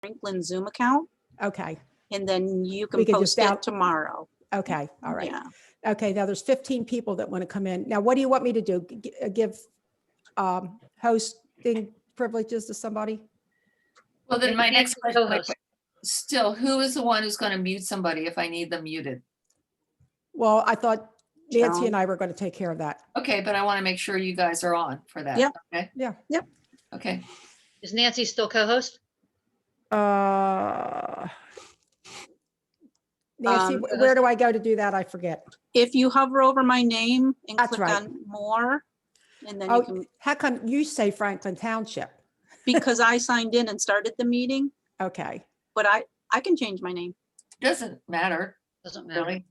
Franklin Zoom account, Okay, and then you We can can just post it tomorrow. okay, all right. Yeah. Okay, now there's 15 people that want to come in. Now, what do you want me to do? Give hosting privileges to somebody? Well, then my next question, Co-host. still, who is the one who's going to mute somebody if I need them muted? Well, I thought Nancy Joan. and I were going to take care of that. Okay, but I want to make sure you guys are on for that. Yeah. Okay. Yeah. Okay. Is Nancy still co-host? Nancy, where do I go to do that? I forget. If you hover over my name and That's click right. on more, and then you Oh, can, how come you say Franklin Township? because I signed in and started the meeting, Okay, but I can change my name. Doesn't matter, Doesn't matter. really.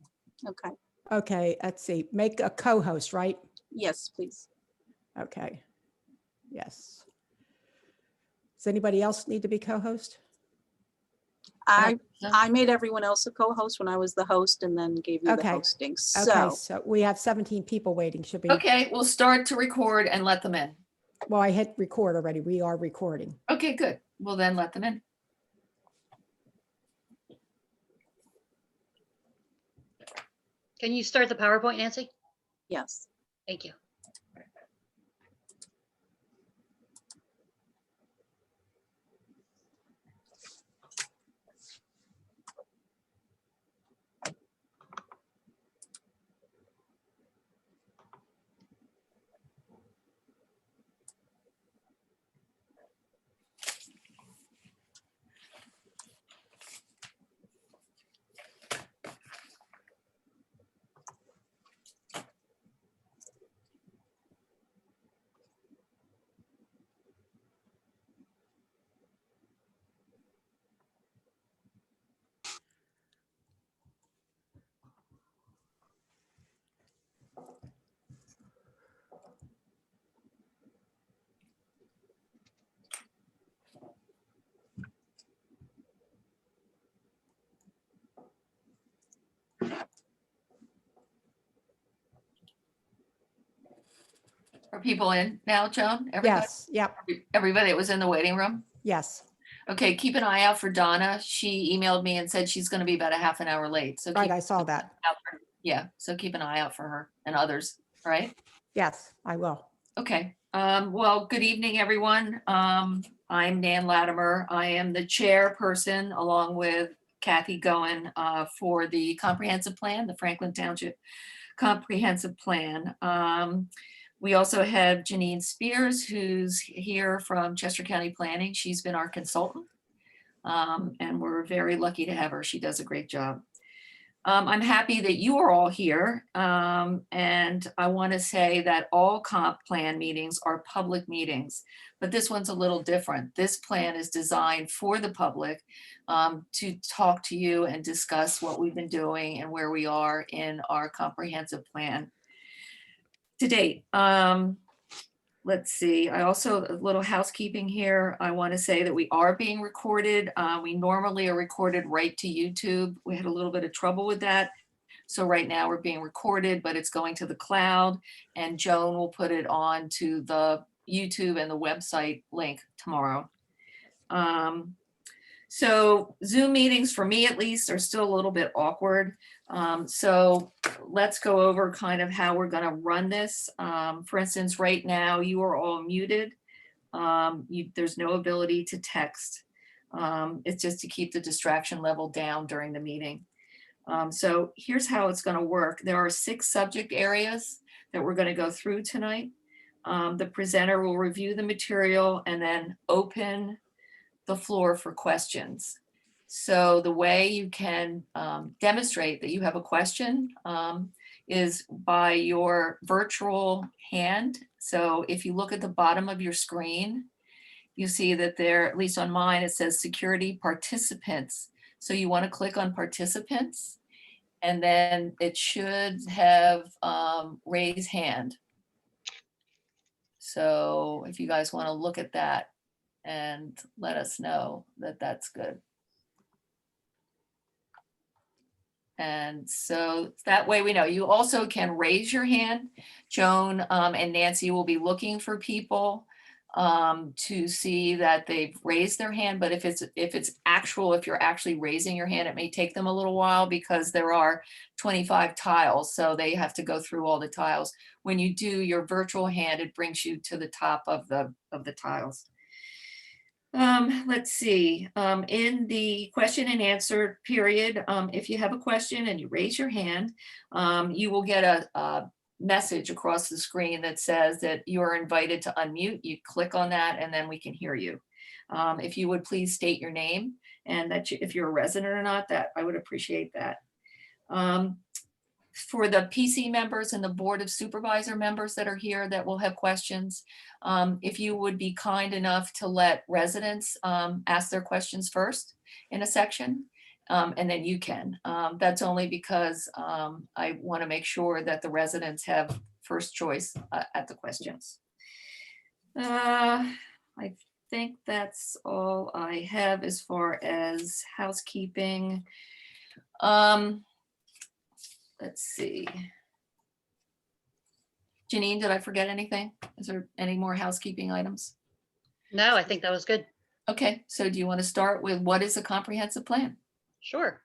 Okay. okay, let's see. Make a co-host, right? Yes, please. Okay, yes. Does anybody else need to be co-host? I made everyone else a co-host when I was the host and then gave you the Okay. hosting. Okay, So, so we have 17 people waiting, should be, Okay, we'll start to record and let them in. well, I hit record already. We are recording. Okay, good. Well, then let them in. Can you start the PowerPoint, Nancy? yes. Thank you. Are people in now, Joan? Everybody? Yes, yep, Everybody that was in the waiting room? yes. Okay, keep an eye out for Donna. She emailed me and said she's going to be about a half an hour late. So Right, keep I saw that. out for- yeah, so keep an eye out for her and others, all right? Yes, I will. Okay, well, good evening, everyone. I'm Nan Latimer. I am the chairperson along with Kathy Goen for the comprehensive plan, the Franklin Township Comprehensive Plan. We also have Janine Spears, who's here from Chester County Planning. She's been our consultant. And we're very lucky to have her. She does a great job. I'm happy that you are all here. And I want to say that all comp plan meetings are public meetings, but this one's a little different. This plan is designed for the public to talk to you and discuss what we've been doing and where we are in our comprehensive plan to date. Let's see, I also, a little housekeeping here. I want to say that we are being recorded. We normally are recorded right to YouTube. We had a little bit of trouble with that. So right now we're being recorded, but it's going to the cloud and Joan will put it on to the YouTube and the website link tomorrow. So Zoom meetings for me at least are still a little bit awkward. So let's go over kind of how we're gonna run this. For instance, right now you are all muted. There's no ability to text. It's just to keep the distraction level down during the meeting. So here's how it's gonna work. There are 6 subject areas that we're gonna go through tonight. The presenter will review the material and then open the floor for questions. So the way you can demonstrate that you have a question is by your virtual hand. So if you look at the bottom of your screen, you see that there, at least on mine, it says security participants. So you want to click on participants and then it should have raise hand. So if you guys want to look at that and let us know that that's good. And so that way we know. You also can raise your hand. Joan and Nancy will be looking for people to see that they've raised their hand, but if you're actually raising your hand, it may take them a little while because there are 25 tiles, so they have to go through all the tiles. When you do your virtual hand, it brings you to the top of the tiles. Let's see, in the question and answer period, if you have a question and you raise your hand, you will get a message across the screen that says that you are invited to unmute. You click on that and then we can hear you. If you would please state your name and that if you're a resident or not, that I would appreciate that. For the PC members and the Board of Supervisor members that are here that will have questions, if you would be kind enough to let residents ask their questions first in a section, and then you can. That's only because I want to make sure that the residents have first choice at the questions. I think that's all I have as far as housekeeping. Let's see. Janine, did I forget anything? Is there any more housekeeping items? No, I think that was good. Okay, so do you want to start with what is a comprehensive plan? Sure.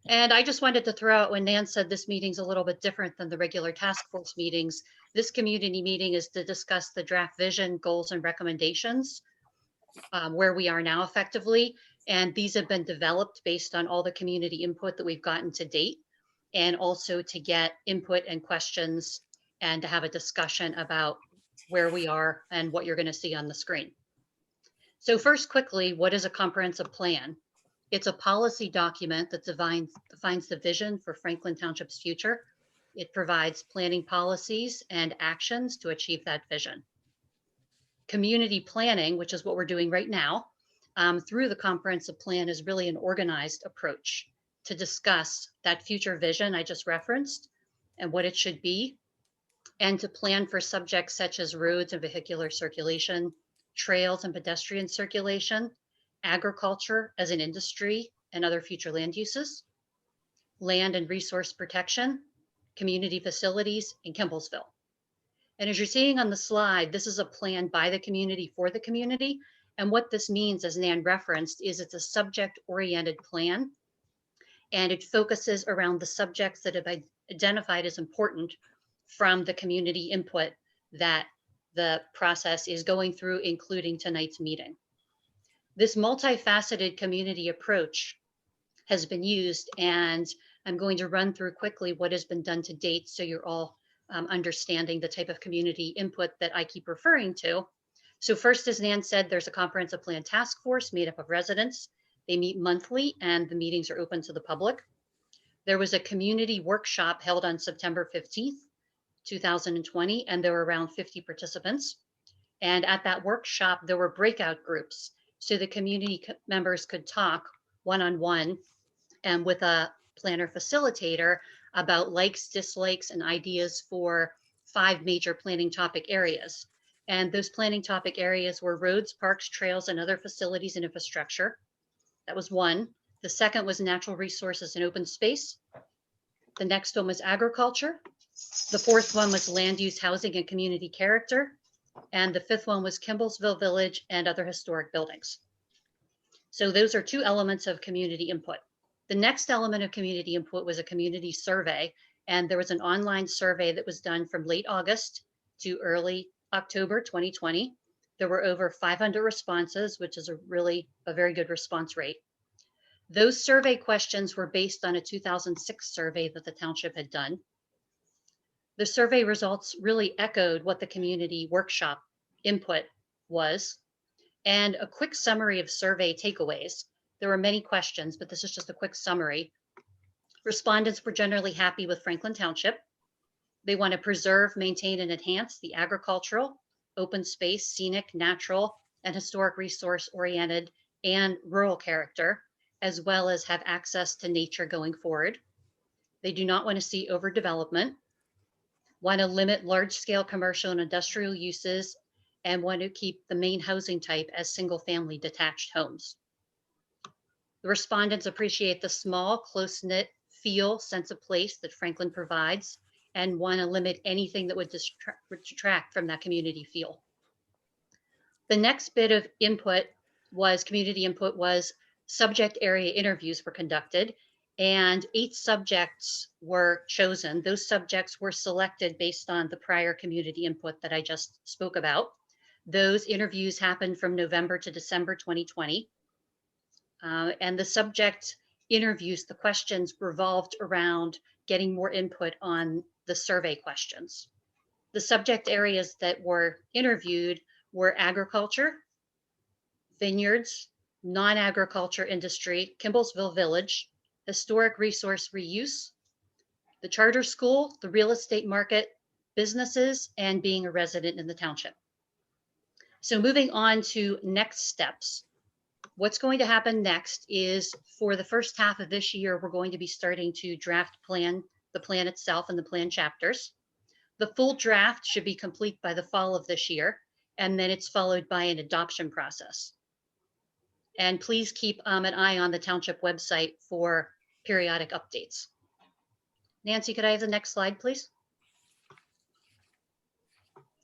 And I just wanted to throw out when Nan said this meeting's a little bit different than the regular task force meetings. This community meeting is to discuss the draft vision, goals, and recommendations, where we are now effectively. And these have been developed based on all the community input that we've gotten to date, and also to get input and questions and to have a discussion about where we are and what you're going to see on the screen. So first, quickly, what is a comprehensive plan? It's a policy document that defines the vision for Franklin Township's future. It provides planning policies and actions to achieve that vision. Community planning, which is what we're doing right now, through the comprehensive plan, is really an organized approach to discuss that future vision I just referenced and what it should be, and to plan for subjects such as roads and vehicular circulation, trails and pedestrian circulation, agriculture as an industry and other future land uses, land and resource protection, community facilities, in Kimballsville. And as you're seeing on the slide, this is a plan by the community for the community. And what this means, as Nan referenced, is it's a subject-oriented plan, and it focuses around the subjects that have been identified as important from the community input that the process is going through, including tonight's meeting. This multifaceted community approach has been used, and I'm going to run through quickly what has been done to date so you're all understanding the type of community input that I keep referring to. So first, as Nan said, there's a comprehensive plan task force made up of residents. They meet monthly and the meetings are open to the public. There was a community workshop held on September 15th, 2020, and there were around 50 participants. And at that workshop, there were breakout groups, so the community members could talk one-on-one and with a planner facilitator about likes, dislikes, and ideas for 5 major planning topic areas. And those planning topic areas were roads, parks, trails, and other facilities and infrastructure. That was one. The second was natural resources and open space. The next one was agriculture. The fourth one was land use, housing, and community character. And the fifth one was Kimballsville Village and other historic buildings. So those are 2 elements of community input. The next element of community input was a community survey. And there was an online survey that was done from late August to early October 2020. There were over 500 responses, which is a very good response rate. Those survey questions were based on a 2006 survey that the township had done. The survey results really echoed what the community workshop input was. And a quick summary of survey takeaways. There were many questions, but this is just a quick summary. Respondents were generally happy with Franklin Township. They want to preserve, maintain, and enhance the agricultural, open space, scenic, natural, and historic resource-oriented and rural character, as well as have access to nature going forward. They do not want to see overdevelopment, want to limit large-scale commercial and industrial uses, and want to keep the main housing type as single-family detached homes. The respondents appreciate the small, close-knit feel, sense of place that Franklin provides, and want to limit anything that would detract from that community feel. The next bit of input was community input was subject area interviews were conducted and 8 subjects were chosen. Those subjects were selected based on the prior community input that I just spoke about. Those interviews happened from November to December 2020. And the subject interviews, the questions revolved around getting more input on the survey questions. The subject areas that were interviewed were agriculture, vineyards, non-agriculture industry, Kimblesville Village, historic resource reuse, the charter school, the real estate market, businesses, and being a resident in the township. So moving on to next steps. What's going to happen next is for the first half of this year, we're going to be starting to draft the plan itself and the plan chapters. The full draft should be complete by the fall of this year, and then it's followed by an adoption process. And please keep an eye on the township website for periodic updates. Nancy, could I have the next slide, please?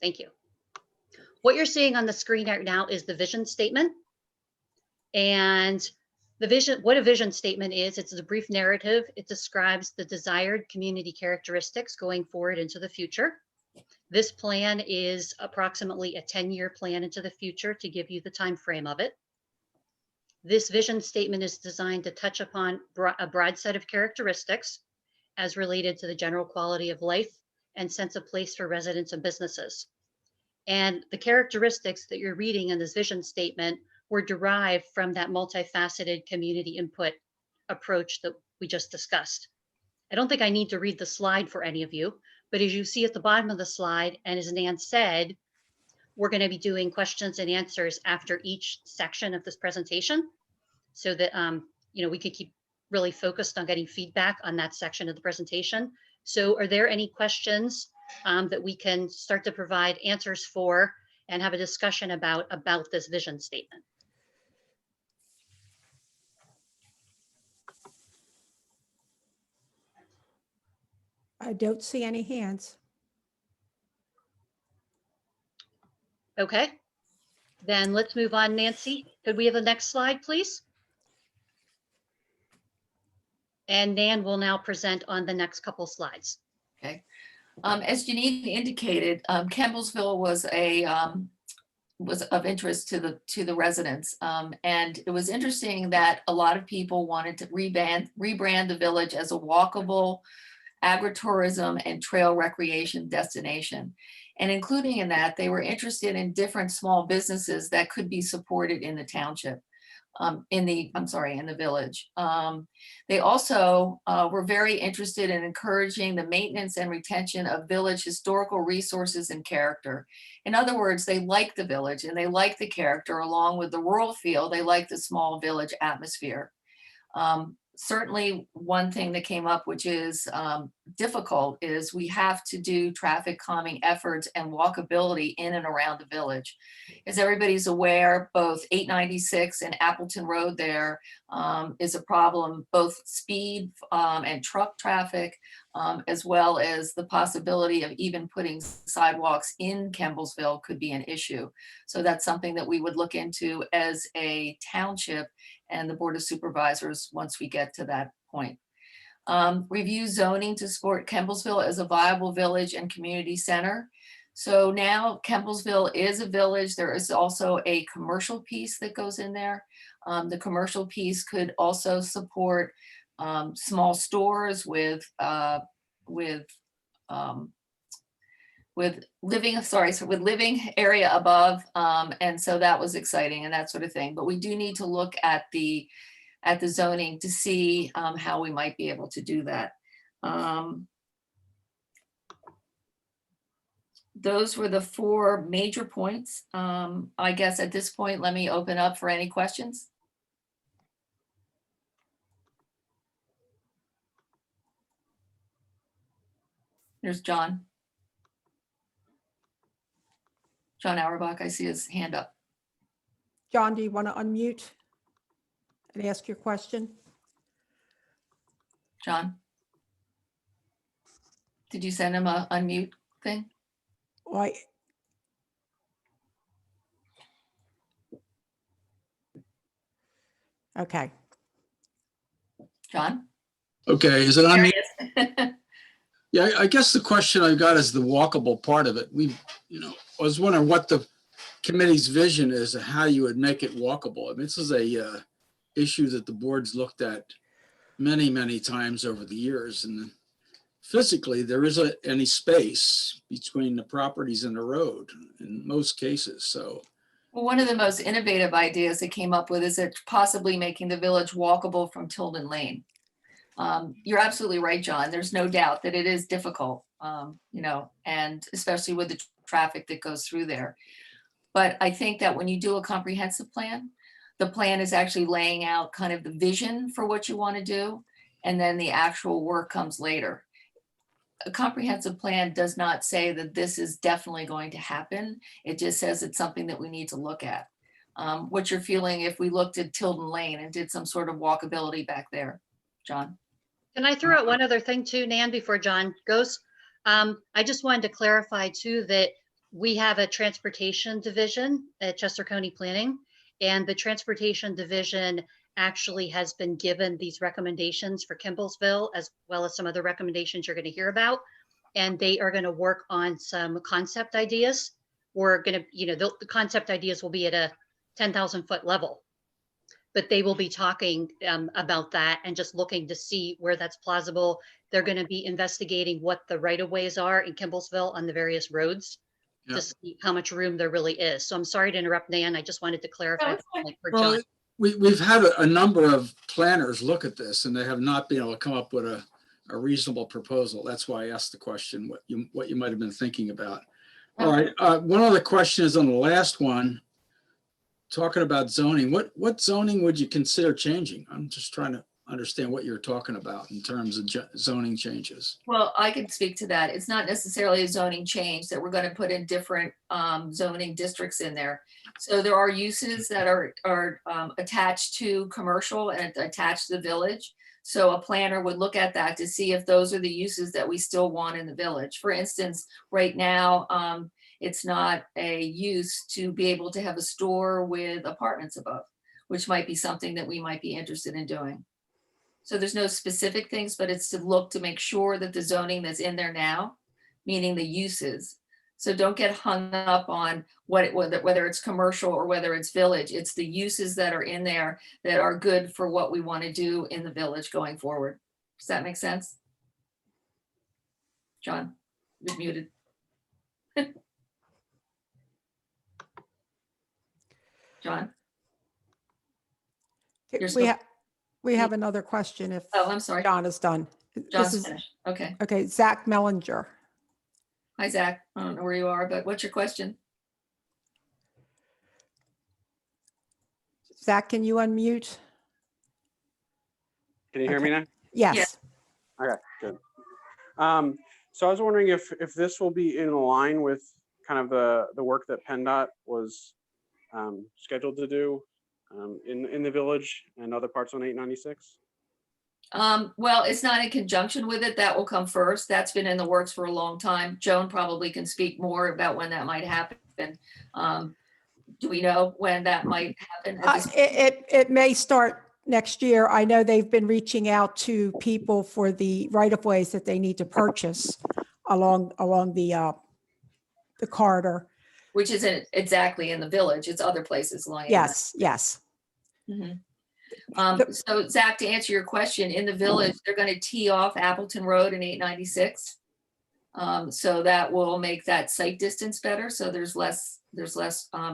Thank you. What you're seeing on the screen right now is the vision statement. And what a vision statement is, it's a brief narrative. It describes the desired community characteristics going forward into the future. This plan is approximately a 10-year plan into the future to give you the time frame of it. This vision statement is designed to touch upon a broad set of characteristics as related to the general quality of life and sense of place for residents and businesses. And the characteristics that you're reading in this vision statement were derived from that multifaceted community input approach that we just discussed. I don't think I need to read the slide for any of you, but as you see at the bottom of the slide, and as Nan said, we're going to be doing questions and answers after each section of this presentation so that we could keep really focused on getting feedback on that section of the presentation. So are there any questions that we can start to provide answers for and have a discussion about this vision statement? I don't see any hands. Okay, then let's move on. Nancy, could we have the next slide, please? And Nan will now present on the next couple slides. Okay. As Janine indicated, Campbellsville was of interest to the residents, and it was interesting that a lot of people wanted to rebrand the village as a walkable agritourism and trail recreation destination. And including in that, they were interested in different small businesses that could be supported in the township, in the village. They also were very interested in encouraging the maintenance and retention of village historical resources and character. In other words, they like the village and they like the character along with the rural feel. They like the small village atmosphere. Certainly one thing that came up, which is difficult, is we have to do traffic calming efforts and walkability in and around the village. As everybody's aware, both 896 and Appleton Road there is a problem, both speed and truck traffic, as well as the possibility of even putting sidewalks in Campbellsville could be an issue. So that's something that we would look into as a township and the Board of Supervisors once we get to that point. Review zoning to support Campbellsville as a viable village and community center. So now Campbellsville is a village. There is also a commercial piece that goes in there. The commercial piece could also support small stores with living area above, and so that was exciting and that sort of thing. But we do need to look at the zoning to see how we might be able to do that. Those were the 4 major points. I guess at this point, let me open up for any questions. There's John. John Auerbach, I see his hand up. John, do you want to unmute and ask your question? John? Did you send him a unmute thing? Why? Okay. John? Okay, is it on There me? he is. Yeah, I guess the question I've got is the walkable part of it. I was wondering what the committee's vision is of how you would make it walkable. I mean, this is a issue that the board's looked at many, many times over the years. And physically, there isn't any space between the properties and the road in most cases. So, Well, one of the most innovative ideas that came up with is that possibly making the village walkable from Tilden Lane. You're absolutely right, John. There's no doubt that it is difficult, and especially with the traffic that goes through there. But I think that when you do a comprehensive plan, the plan is actually laying out kind of the vision for what you want to do, and then the actual work comes later. A comprehensive plan does not say that this is definitely going to happen. It just says it's something that we need to look at. What you're feeling if we looked at Tilden Lane and did some sort of walkability back there, John? Can I throw out one other thing too, Nan, before John goes? I just wanted to clarify too that we have a transportation division at Chester County Planning, and the transportation division actually has been given these recommendations for Kimballsville, as well as some other recommendations you're going to hear about. And they are going to work on some concept ideas. We're going to, the concept ideas will be at a 10,000 foot level, but they will be talking about that and just looking to see where that's plausible. They're going to be investigating what the right of ways are in Kimballsville on the various roads Yeah. to see how much room there really is. So I'm sorry to interrupt, Nan. I just wanted to clarify it's that point for well, John. we've had a number of planners look at this and they have not been able to come up with a reasonable proposal. That's why I asked the question, what you might have been thinking about. All right, one other question is on the last one, talking about zoning. What zoning would you consider changing? I'm just trying to understand what you're talking about in terms of zoning changes. Well, I can speak to that. It's not necessarily a zoning change that we're going to put in different zoning districts in there. So there are uses that are attached to commercial and attached to the village. So a planner would look at that to see if those are the uses that we still want in the village. For instance, right now, it's not a use to be able to have a store with apartments above, which might be something that we might be interested in doing. So there's no specific things, but it's to look to make sure that the zoning that's in there now, meaning the uses. So don't get hung up on whether it's commercial or whether it's village. It's the uses that are in there that are good for what we want to do in the village going forward. Does that make sense? John, you're muted. John? You're still- We have another question if Oh, I'm sorry. John is done. John's This is, finished. Okay. okay, Zach Mellinger. Hi, Zach. I don't know where you are, but what's your question? Zach, can you unmute? Can you hear me now? Yes. Okay, good. So I was wondering if this will be in line with kind of the work that PennDOT was scheduled to do in the village and other parts on 896? Well, it's not in conjunction with it. That will come first. That's been in the works for a long time. Joan probably can speak more about when that might happen. Do we know when that might happen? at this- It may start next year. I know they've been reaching out to people for the right-of-ways that they need to purchase along the corridor. Which isn't exactly in the village. It's other places lying. Yes, yes. So Zach, to answer your question, in the village, they're going to tee off Appleton Road in 896. So that will make that sight distance better. So there's less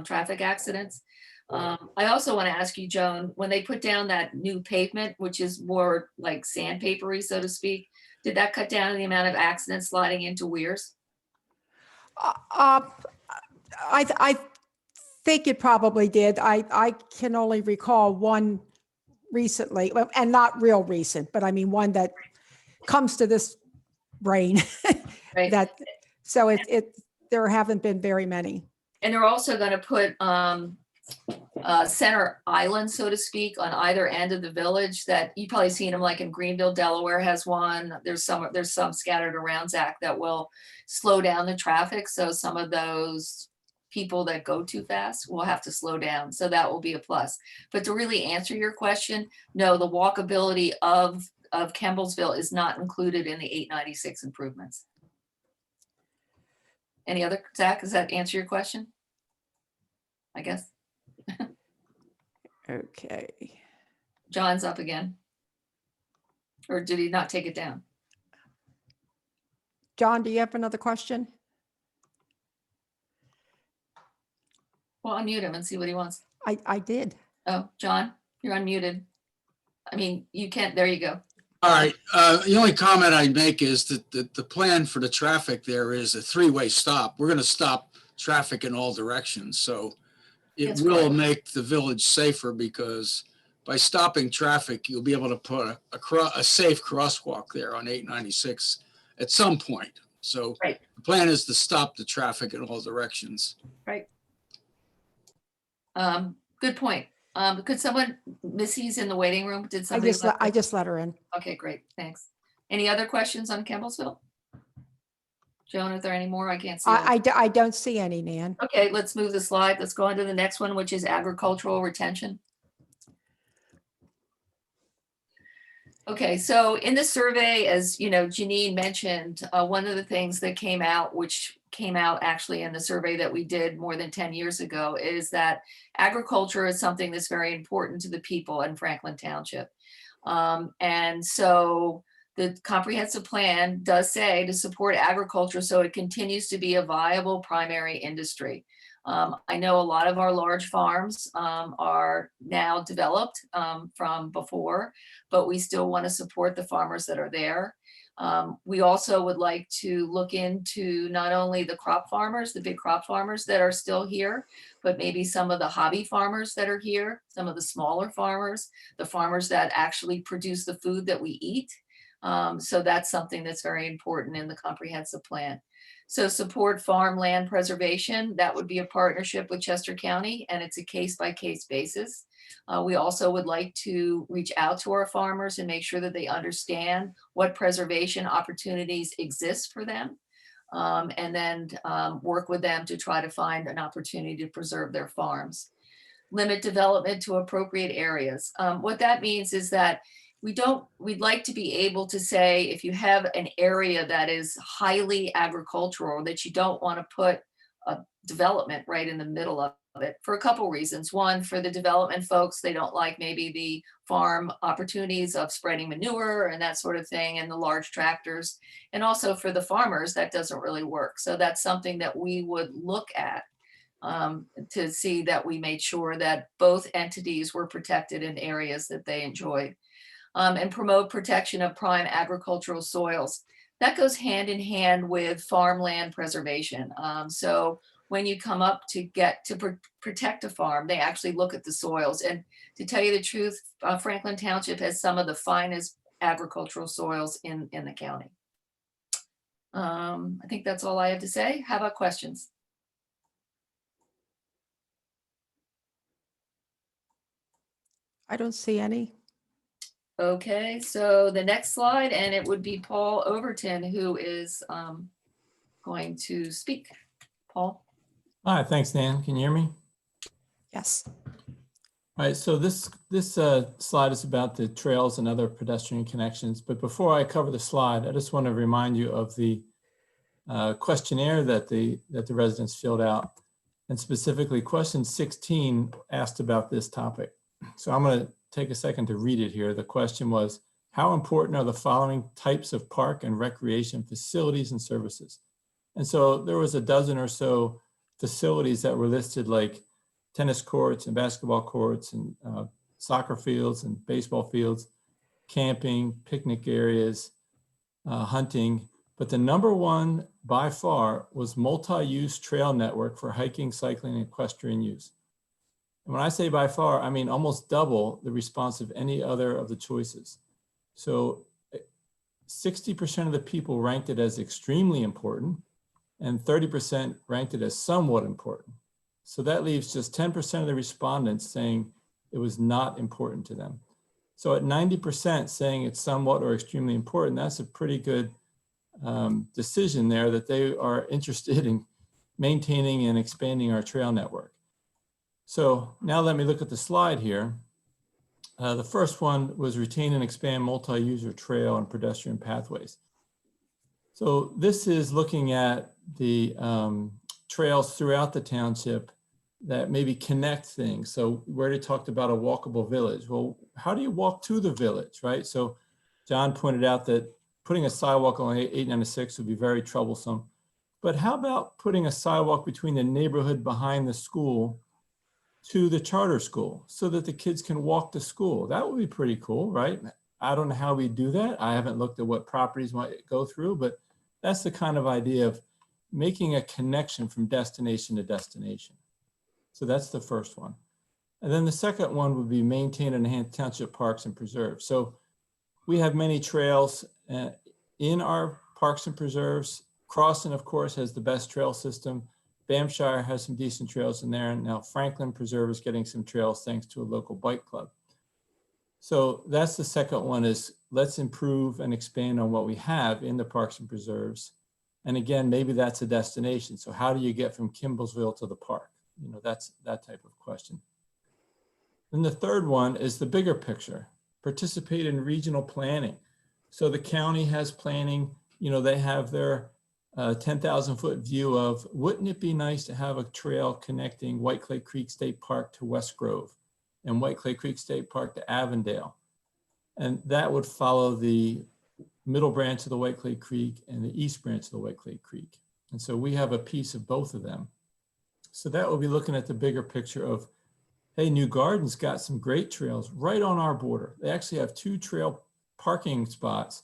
traffic accidents. I also want to ask you, Joan, when they put down that new pavement, which is more like sandpapery, so to speak, did that cut down the amount of accidents sliding into Weirs? I think it probably did. I can only recall one recently, and not real recent, but I mean, one that comes to this brain. Right. So there haven't been very many. And they're also going to put center island, so to speak, on either end of the village that you've probably seen them, like in Greenville, Delaware has one. There's some scattered around, Zach, that will slow down the traffic. So some of those people that go too fast will have to slow down. So that will be a plus. But to really answer your question, no, the walkability of Campbellsville is not included in the 896 improvements. Any other, Zach, does that answer your question? I guess. Okay. John's up again. Or did he not take it down? John, do you have another question? Well, unmute him and see what he wants. I did. Oh, John, you're unmuted. I mean, you can't, there you go. All right, the only comment I'd make is that the plan for the traffic there is a three-way stop. We're gonna stop traffic in all directions, so it That's will correct. make the village safer because by stopping traffic, you'll be able to put a safe crosswalk there on 896 at some point. So Right. the plan is to stop the traffic in all directions. Good point. Could someone, Missy's in the waiting room, did I somebody? just let her in. Okay, great, thanks. Any other questions on Campbellsville? Joan, are there any more? I can't see. all. I don't see any, Nan. Okay, let's move the slide. Let's go on to the next one, which is agricultural retention. Okay, so in the survey, as you know, Janine mentioned, one of the things that came out, which came out actually in the survey that we did more than 10 years ago, is that agriculture is something that's very important to the people in Franklin Township. And so the comprehensive plan does say to support agriculture so it continues to be a viable primary industry. I know a lot of our large farms are now developed from before, but we still want to support the farmers that are there. We also would like to look into not only the crop farmers, the big crop farmers that are still here, but maybe some of the hobby farmers that are here, some of the smaller farmers, the farmers that actually produce the food that we eat. So that's something that's very important in the comprehensive plan. So support farmland preservation, that would be a partnership with Chester County, and it's a case-by-case basis. We also would like to reach out to our farmers and make sure that they understand what preservation opportunities exist for them, and then work with them to try to find an opportunity to preserve their farms. Limit development to appropriate areas. What that means is that we'd like to be able to say, if you have an area that is highly agricultural, that you don't want to put a development right in the middle of it for a couple reasons. One, for the development folks, they don't like maybe the farm opportunities of spreading manure and that sort of thing and the large tractors. And also for the farmers, that doesn't really work. So that's something that we would look at to see that we made sure that both entities were protected in areas that they enjoyed. And promote protection of prime agricultural soils. That goes hand in hand with farmland preservation. So when you come up to get to protect a farm, they actually look at the soils. And to tell you the truth, Franklin Township has some of the finest agricultural soils in the county. I think that's all I have to say. How about questions? I don't see any. Okay, so the next slide, and it would be Paul Overton who is going to speak. Paul? Hi, thanks, Nan. Can you hear me? Yes. All right, so this slide is about the trails and other pedestrian connections. But before I cover the slide, I just want to remind you of the questionnaire that the residents filled out. And specifically, question 16 asked about this topic. So I'm going to take a second to read it here. The question was, how important are the following types of park and recreation facilities and services? And so there was a dozen or so facilities that were listed, like tennis courts and basketball courts and soccer fields and baseball fields, camping, picnic areas, hunting. But the number one by far was multi-use trail network for hiking, cycling, and equestrian use. And when I say by far, I mean almost double the response of any other of the choices. So 60% of the people ranked it as extremely important, and 30% ranked it as somewhat important. So that leaves just 10% of the respondents saying it was not important to them. So at 90% saying it's somewhat or extremely important, that's a pretty good decision there that they are interested in maintaining and expanding our trail network. So now let me look at the slide here. The first one was retain and expand multi-user trail and pedestrian pathways. So this is looking at the trails throughout the township that maybe connect things. So we already talked about a walkable village. Well, how do you walk to the village, right? So John pointed out that putting a sidewalk on 896 would be very troublesome. But how about putting a sidewalk between the neighborhood behind the school to the charter school so that the kids can walk to school? That would be pretty cool, right? I don't know how we do that. I haven't looked at what properties might go through, but that's the kind of idea of making a connection from destination to destination. So that's the first one. And then the second one would be maintain and enhance township parks and preserves. So we have many trails in our parks and preserves. Croston, of course, has the best trail system. Bamshire has some decent trails in there. And now Franklin Preserve is getting some trails thanks to a local bike club. So that's the second one, is let's improve and expand on what we have in the parks and preserves. And again, maybe that's a destination. So how do you get from Kimblesville to the park? You know, that's that type of question. Then the third one is the bigger picture. Participate in regional planning. So the county has planning, you know, they have their 10,000 foot view of, wouldn't it be nice to have a trail connecting White Clay Creek State Park to West Grove and White Clay Creek State Park to Avondale? And that would follow the middle branch of the White Clay Creek and the east branch of the White Clay Creek. And so we have a piece of both of them. So that will be looking at the bigger picture of, hey, New Garden's got some great trails right on our border. They actually have 2 trail parking spots,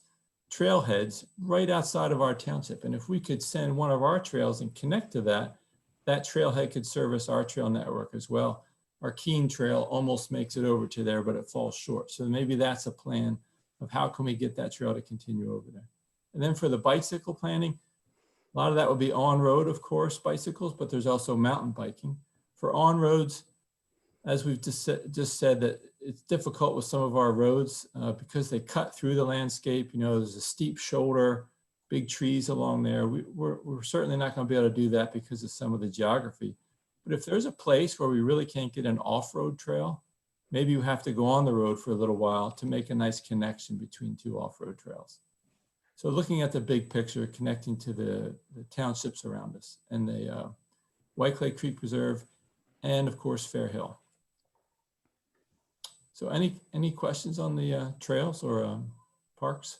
trailheads right outside of our township. And if we could send one of our trails and connect to that, that trailhead could service our trail network as well. Our Keene Trail almost makes it over to there, but it falls short. So maybe that's a plan of how can we get that trail to continue over there. And then for the bicycle planning, a lot of that would be on-road, of course, bicycles, but there's also mountain biking. For on-roads, as we've just said, that it's difficult with some of our roads because they cut through the landscape. You know, there's a steep shoulder, big trees along there. We're certainly not going to be able to do that because of some of the geography. But if there's a place where we really can't get an off-road trail, maybe you have to go on the road for a little while to make a nice connection between 2 off-road trails. So looking at the big picture, connecting to the townships around us and the White Clay Creek Preserve and of course Fair Hill. So any questions on the trails or parks?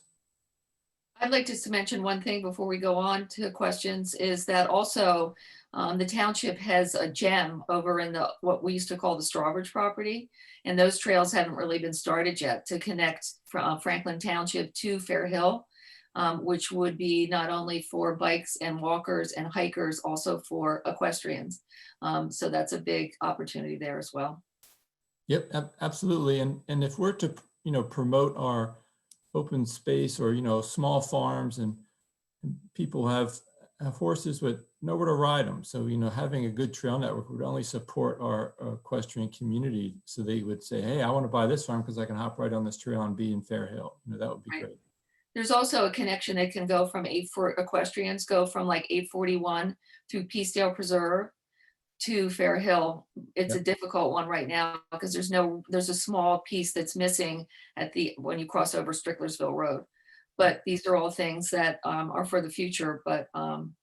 I'd like just to mention one thing before we go on to questions, is that also the township has a gem over in the what we used to call the Strawbridge property. And those trails haven't really been started yet to connect from Franklin Township to Fair Hill, which would be not only for bikes and walkers and hikers, also for equestrians. So that's a big opportunity there as well. Yep, absolutely. And if we're to, you know, promote our open space or, you know, small farms and people have horses with nowhere to ride them. So, you know, having a good trail network would only support our equestrian community. So they would say, hey, I want to buy this farm because I can hop right on this trail and be in Fair Hill. You know, that would be Right. great. There's also a connection that can go from equestrians go from like 841 through Peacedale Preserve to Fair Hill. It's a difficult one right now because there's a small piece that's missing at when you cross over Stricklersville Road. But these are all things that are for the future. But I'm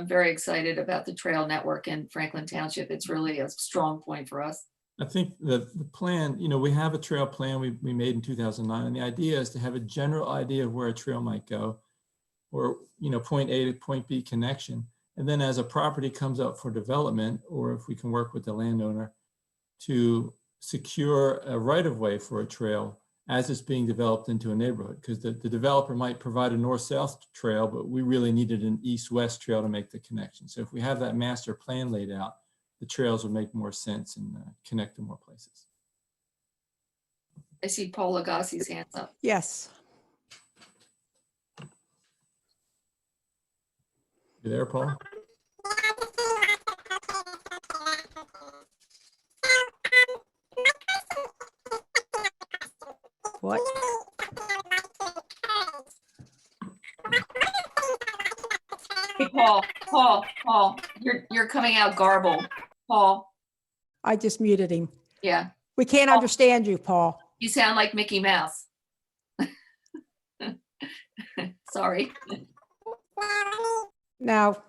very excited about the trail network in Franklin Township. It's really a strong point for us. I think the plan, you know, we have a trail plan we made in 2009, and the idea is to have a general idea of where a trail might go, or, you know, point A to point B connection. And then as a property comes up for development, or if we can work with the landowner to secure a right-of-way for a trail as it's being developed into a neighborhood, because the developer might provide a north-south trail, but we really needed an east-west trail to make the connection. So if we have that master plan laid out, the trails would make more sense and connect to more places. I see Paul Agassi's hands up. Yes. You there, Paul? What? Hey, Paul, you're coming out garbled. Paul, I just muted him. yeah, We can't Paul. understand you, Paul. you sound like Mickey Mouse. Sorry. Now,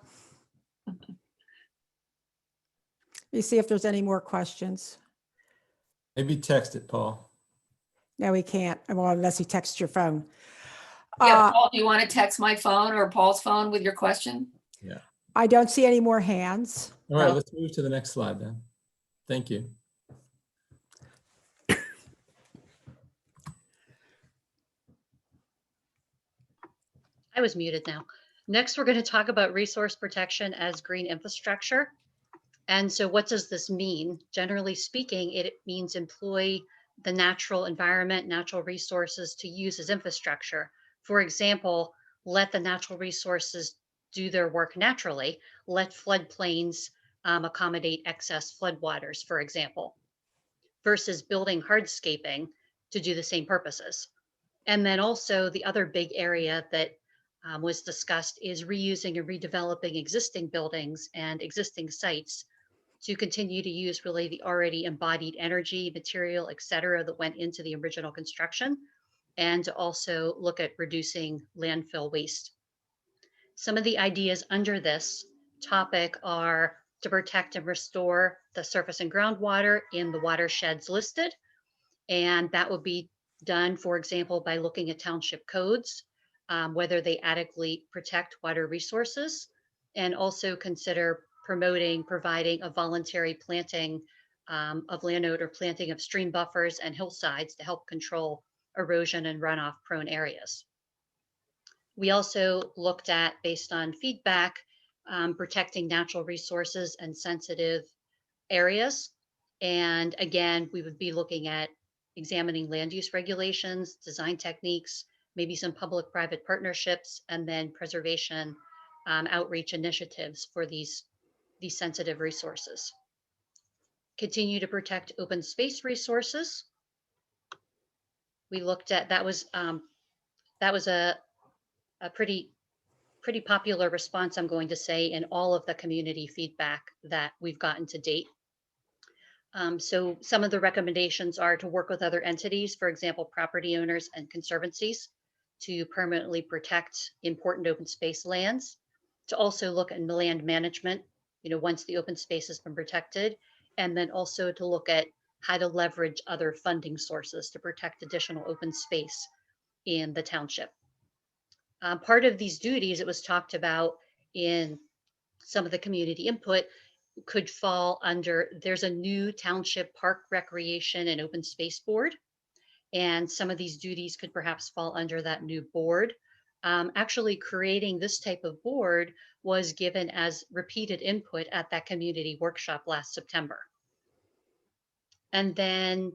you see if there's any more questions. Maybe text it, Paul. No, we can't. Well, unless he texts your phone. Yeah, Uh, Paul, do you want to text my phone or Paul's phone with your question? Yeah. I don't see any more hands. All right, No. let's move to the next slide then. Thank you. I was muted now. Next, we're going to talk about resource protection as green infrastructure. And so what does this mean? Generally speaking, it means employ the natural environment, natural resources to use as infrastructure. For example, let the natural resources do their work naturally. Let floodplains accommodate excess floodwaters, for example, versus building hardscaping to do the same purposes. And then also the other big area that was discussed is reusing and redeveloping existing buildings and existing sites to continue to use really the already embodied energy, material, et cetera, that went into the original construction, and to also look at reducing landfill waste. Some of the ideas under this topic are to protect and restore the surface and groundwater in the watersheds listed. And that would be done, for example, by looking at township codes, whether they adequately protect water resources, and also consider providing a voluntary planting of landowner or planting of stream buffers and hillsides to help control erosion and runoff prone areas. We also looked at, based on feedback, protecting natural resources and sensitive areas. And again, we would be looking at examining land use regulations, design techniques, maybe some public-private partnerships, and then preservation outreach initiatives for these sensitive resources. Continue to protect open space resources. We looked at, that was a pretty popular response, I'm going to say, in all of the community feedback that we've gotten to date. So some of the recommendations are to work with other entities, for example, property owners and conservancies, to permanently protect important open space lands, to also look at land management, once the open space has been protected, and then also to look at how to leverage other funding sources to protect additional open space in the township. Part of these duties, it was talked about in some of the community input, could fall under, there's a new township park recreation and open space board. And some of these duties could perhaps fall under that new board. Actually creating this type of board was given as repeated input at that community workshop last September. And then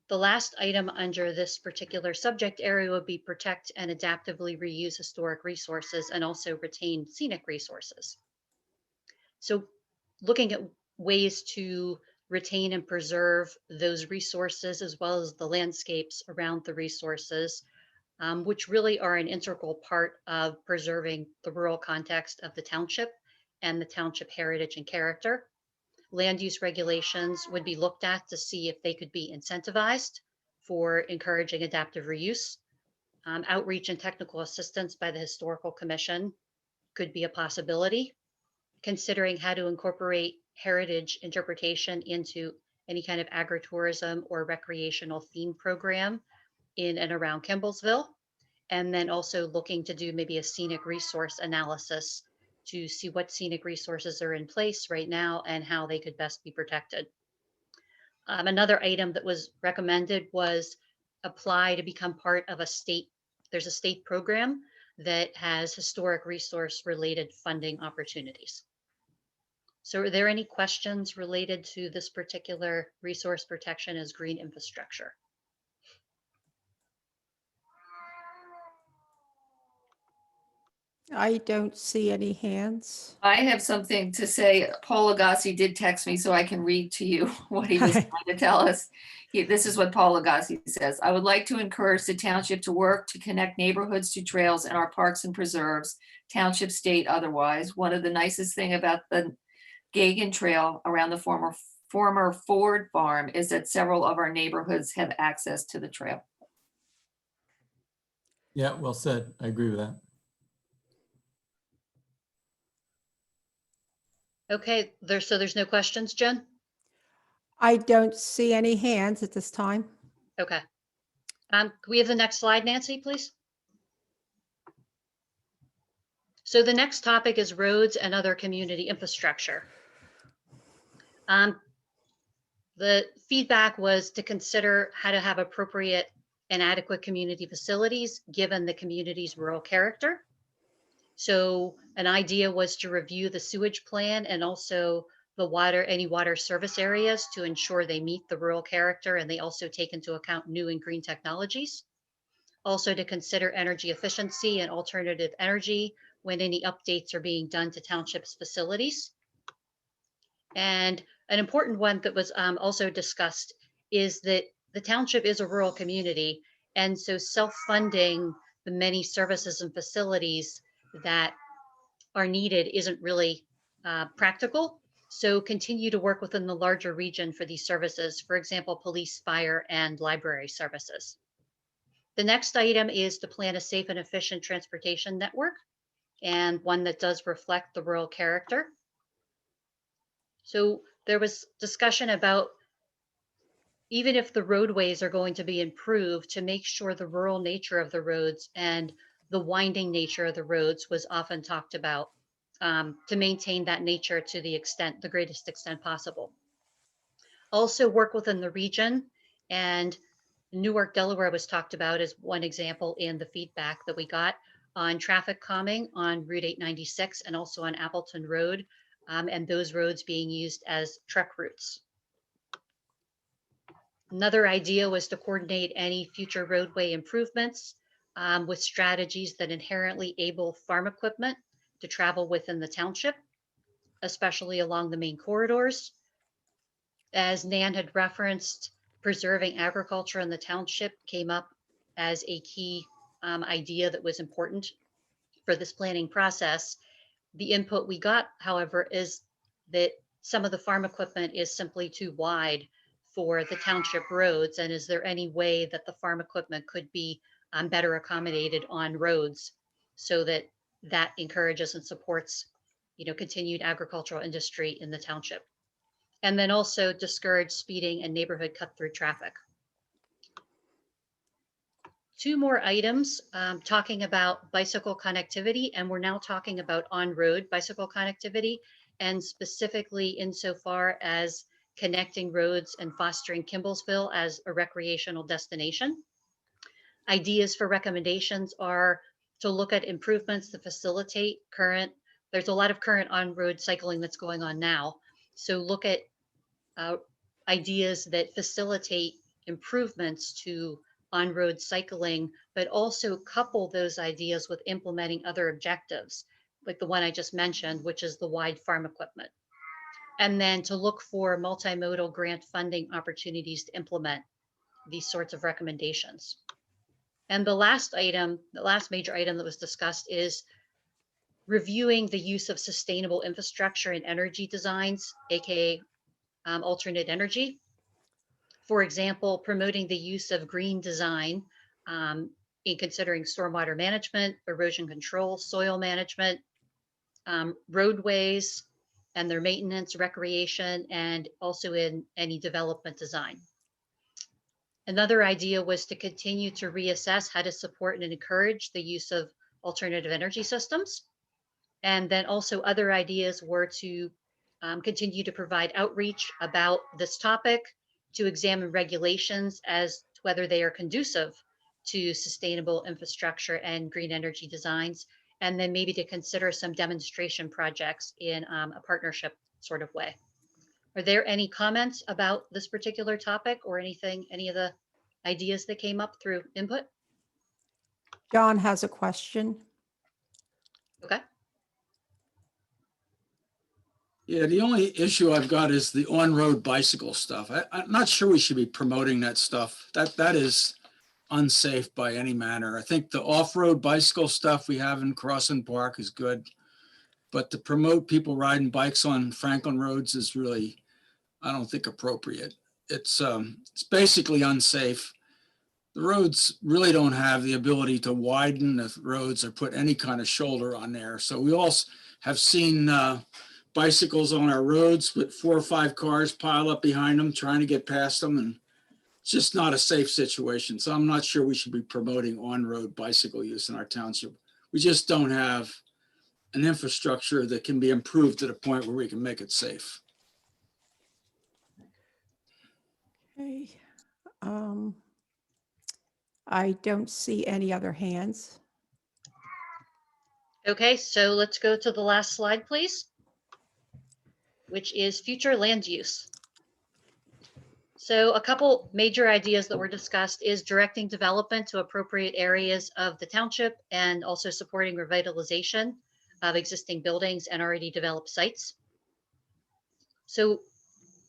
the last item under this particular subject area would be protect and adaptively reuse historic resources and also retain scenic resources. So looking at ways to retain and preserve those resources as well as the landscapes around the resources, which really are an integral part of preserving the rural context of the township and the township heritage and character. Land use regulations would be looked at to see if they could be incentivized for encouraging adaptive reuse. Outreach and technical assistance by the Historical Commission could be a possibility. Considering how to incorporate heritage interpretation into any kind of agritourism or recreational theme program in and around Kimballsville, and then also looking to do maybe a scenic resource analysis to see what scenic resources are in place right now and how they could best be protected. Another item that was recommended was apply to become part of there's a state program that has historic resource related funding opportunities. So are there any questions related to this particular resource protection as green infrastructure? I don't see any hands. I have something to say. Paul Agassi did text me, so I can read to you what he was trying to tell us. This is what Paul Agassi says. I would like to encourage the township to work to connect neighborhoods to trails and our parks and preserves, township, state, otherwise. One of the nicest thing about the Gagan Trail around the former Ford farm is that several of our neighborhoods have access to the trail. Yeah, well said. I agree with that. Okay, so there's no questions, Jen? I don't see any hands at this time. Okay. Can we have the next slide, Nancy, please? So the next topic is roads and other community infrastructure. The feedback was to consider how to have appropriate and adequate community facilities given the community's rural character. So an idea was to review the sewage plan and also any water service areas to ensure they meet the rural character, and they also take into account new and green technologies. Also to consider energy efficiency and alternative energy when any updates are being done to townships facilities. And an important one that was also discussed is that the township is a rural community, and so self-funding the many services and facilities that are needed isn't really practical. So continue to work within the larger region for these services, for example, police, fire, and library services. The next item is to plan a safe and efficient transportation network, and one that does reflect the rural character. So there was discussion about, even if the roadways are going to be improved, to make sure the rural nature of the roads and the winding nature of the roads was often talked about, to maintain that nature to the greatest extent possible. Also work within the region, and Newark, Delaware was talked about as one example in the feedback that we got on traffic calming on Route 896 and also on Appleton Road, and those roads being used as truck routes. Another idea was to coordinate any future roadway improvements with strategies that inherently able farm equipment to travel within the township, especially along the main corridors. As Nan had referenced, preserving agriculture in the township came up as a key idea that was important for this planning process. The input we got, however, is that some of the farm equipment is simply too wide for the township roads. And is there any way that the farm equipment could be better accommodated on roads so that that encourages and supports, continued agricultural industry in the township? And then also discourage speeding and neighborhood cut through traffic. Two more items talking about bicycle connectivity, and we're now talking about on-road bicycle connectivity, and specifically insofar as connecting roads and fostering Kimblesville as a recreational destination. Ideas for recommendations are to look at improvements to facilitate there's a lot of current on-road cycling that's going on now. So look at ideas that facilitate improvements to on-road cycling, but also couple those ideas with implementing other objectives, like the one I just mentioned, which is the wide farm equipment. And then to look for multimodal grant funding opportunities to implement these sorts of recommendations. And the last major item that was discussed is reviewing the use of sustainable infrastructure and energy designs, aka alternate energy. For example, promoting the use of green design in considering stormwater management, erosion control, soil management, roadways and their maintenance, recreation, and also in any development design. Another idea was to continue to reassess how to support and encourage the use of alternative energy systems. And then also other ideas were to continue to provide outreach about this topic, to examine regulations as to whether they are conducive to sustainable infrastructure and green energy designs, and then maybe to consider some demonstration projects in a partnership sort of way. Are there any comments about this particular topic or any of the ideas that came up through input? John has a question. Okay, Yeah, the only issue I've got is the on-road bicycle stuff. I'm not sure we should be promoting that stuff. That is unsafe by any manner. I think the off-road bicycle stuff we have in Crossing Park is good. But to promote people riding bikes on Franklin roads is really, I don't think, appropriate. It's basically unsafe. The roads really don't have the ability to widen the roads or put any kind of shoulder on there. So we all have seen bicycles on our roads with 4 or 5 cars pile up behind them, trying to get past them. And it's just not a safe situation. So I'm not sure we should be promoting on-road bicycle use in our township. We just don't have an infrastructure that can be improved to the point where we can make it safe. Okay. I don't see any other hands. okay, so let's go to the last slide, please, which is future land use. So a couple major ideas that were discussed is directing development to appropriate areas of the township and also supporting revitalization of existing buildings and already developed sites. So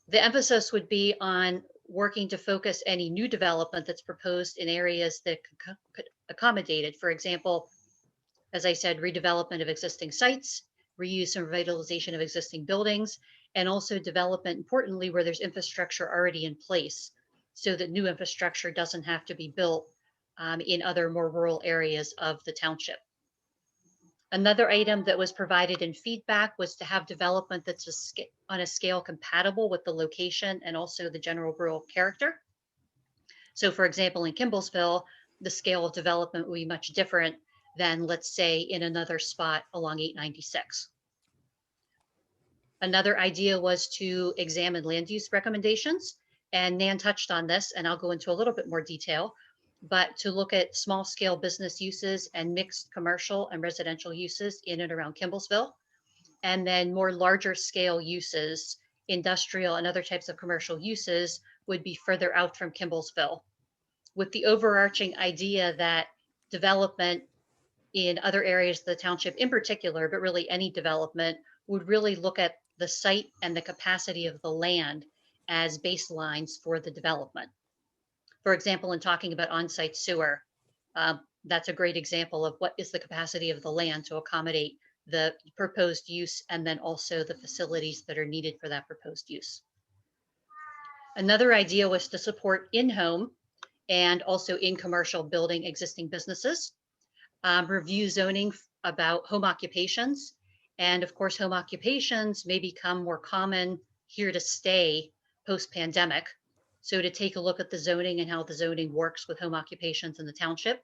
the emphasis would be on working to focus any new development that's proposed in areas that could accommodate it. For example, as I said, redevelopment of existing sites, reuse and revitalization of existing buildings, and also development, importantly, where there's infrastructure already in place so that new infrastructure doesn't have to be built in other more rural areas of the township. Another item that was provided in feedback was to have development that's on a scale compatible with the location and also the general rural character. So for example, in Kimblesville, the scale of development will be much different than, let's say, in another spot along 896. Another idea was to examine land use recommendations, and Nan touched on this, and I'll go into a little bit more detail, but to look at small scale business uses and mixed commercial and residential uses in and around Kimblesville, and then more larger scale uses, industrial and other types of commercial uses would be further out from Kimblesville, with the overarching idea that development in other areas of the township in particular, but really any development, would really look at the site and the capacity of the land as baselines for the development. For example, in talking about on-site sewer, that's a great example of what is the capacity of the land to accommodate the proposed use and then also the facilities that are needed for that proposed use. Another idea was to support in-home and also in commercial building existing businesses, review zoning about home occupations. And of course, home occupations may become more common here to stay post-pandemic. So to take a look at the zoning and how the zoning works with home occupations in the township.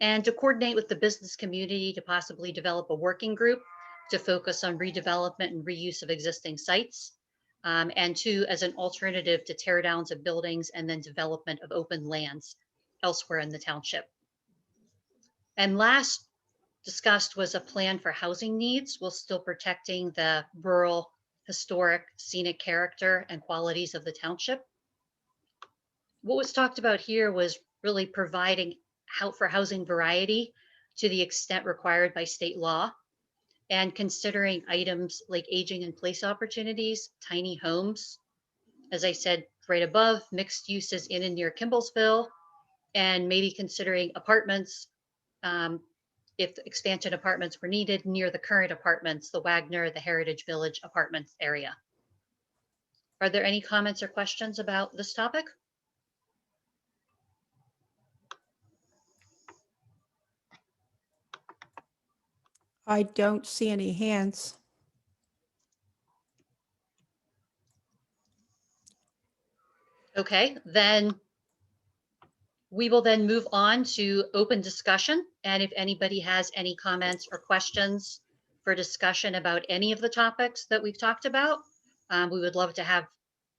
And to coordinate with the business community to possibly develop a working group to focus on redevelopment and reuse of existing sites. And two, as an alternative to tear downs of buildings and then development of open lands elsewhere in the township. And last discussed was a plan for housing needs while still protecting the rural, historic, scenic character and qualities of the township. What was talked about here was really providing for housing variety to the extent required by state law, and considering items like aging in place opportunities, tiny homes, as I said right above, mixed uses in and near Kimblesville, and maybe considering apartments if expansion apartments were needed near the current apartments, the Wagner, the Heritage Village apartments area. Are there any comments or questions about this topic? I don't see any hands. Okay, then we will then move on to open discussion. And if anybody has any comments or questions for discussion about any of the topics that we've talked about, we would love to have,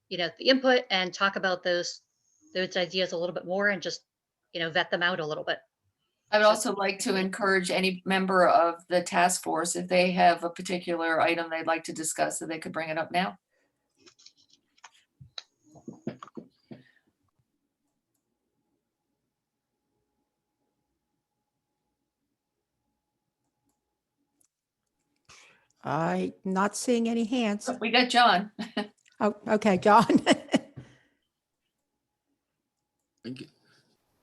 the input and talk about those ideas a little bit more and just, vet them out a little bit. I would also like to encourage any member of the task force, if they have a particular item they'd like to discuss, that they could bring it up now. I'm not seeing any hands. We got John. Oh, okay, John.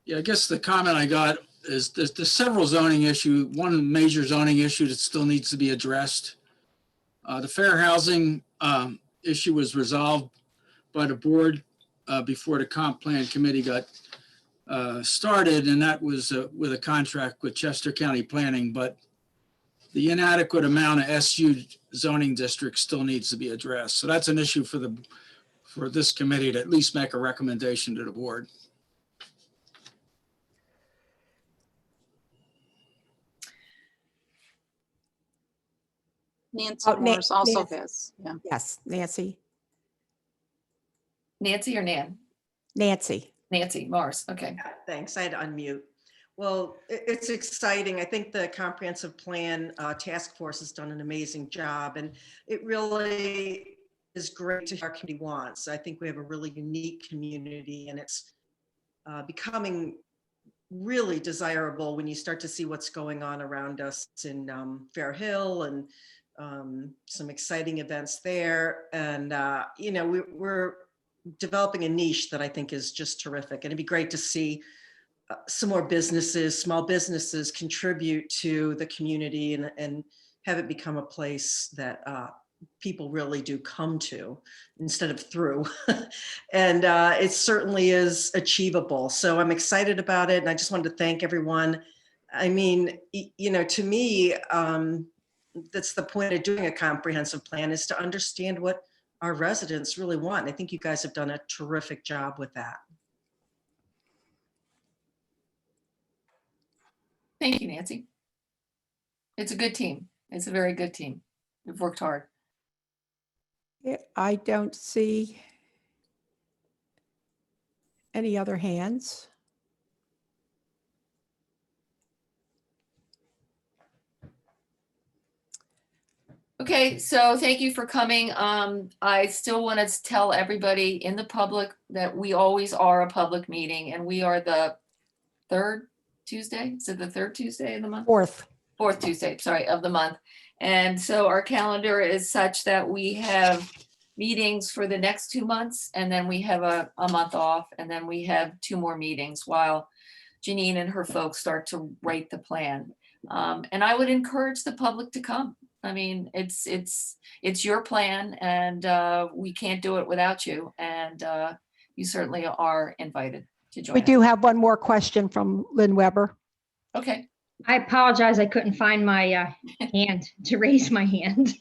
Yeah, I guess the comment I got is there's several zoning issue, one major zoning issue that still needs to be addressed. The fair housing issue was resolved by the board before the comp plan committee got started, and that was with a contract with Chester County Planning, but the inadequate amount of SU zoning districts still needs to be addressed. So that's an issue for this committee to at least make a recommendation to the board. Nancy Oh, Morris also Nancy. has, yeah. Yes, Nancy. Nancy or Nan? Nancy. Nancy Morris. Okay. Yeah, thanks. I had to unmute. Well, it's exciting. I think the comprehensive plan task force has done an amazing job, and it really is great to hear our community wants. I think we have a really unique community, and it's becoming really desirable when you start to see what's going on around us in Fair Hill and some exciting events there. And, you know, we're developing a niche that I think is just terrific. And it'd be great to see some more businesses, small businesses contribute to the community and have it become a place that people really do come to instead of through. And it certainly is achievable. So I'm excited about it. And I just wanted to thank everyone. I mean, you know, to me, that's the point of doing a comprehensive plan, is to understand what our residents really want. I think you guys have done a terrific job with that. Thank you, Nancy. It's a good team. It's a very good team. We've worked hard. Yeah, I don't see any other hands. Okay, so thank you for coming. I still want to tell everybody in the public that we always are a public meeting, and we are the third Tuesday. Is it the third Tuesday of the month? Fourth Tuesday, sorry, of the month. And so our calendar is such that we have meetings for the next 2 months, and then we have a month off, and then we have 2 more meetings while Janine and her folks start to write the plan. And I would encourage the public to come. I mean, it's your plan, and we can't do it without you. And you certainly are invited to join We us. do have one more question from Lynn Weber. Okay. I apologize. I couldn't find my hand to raise my hand.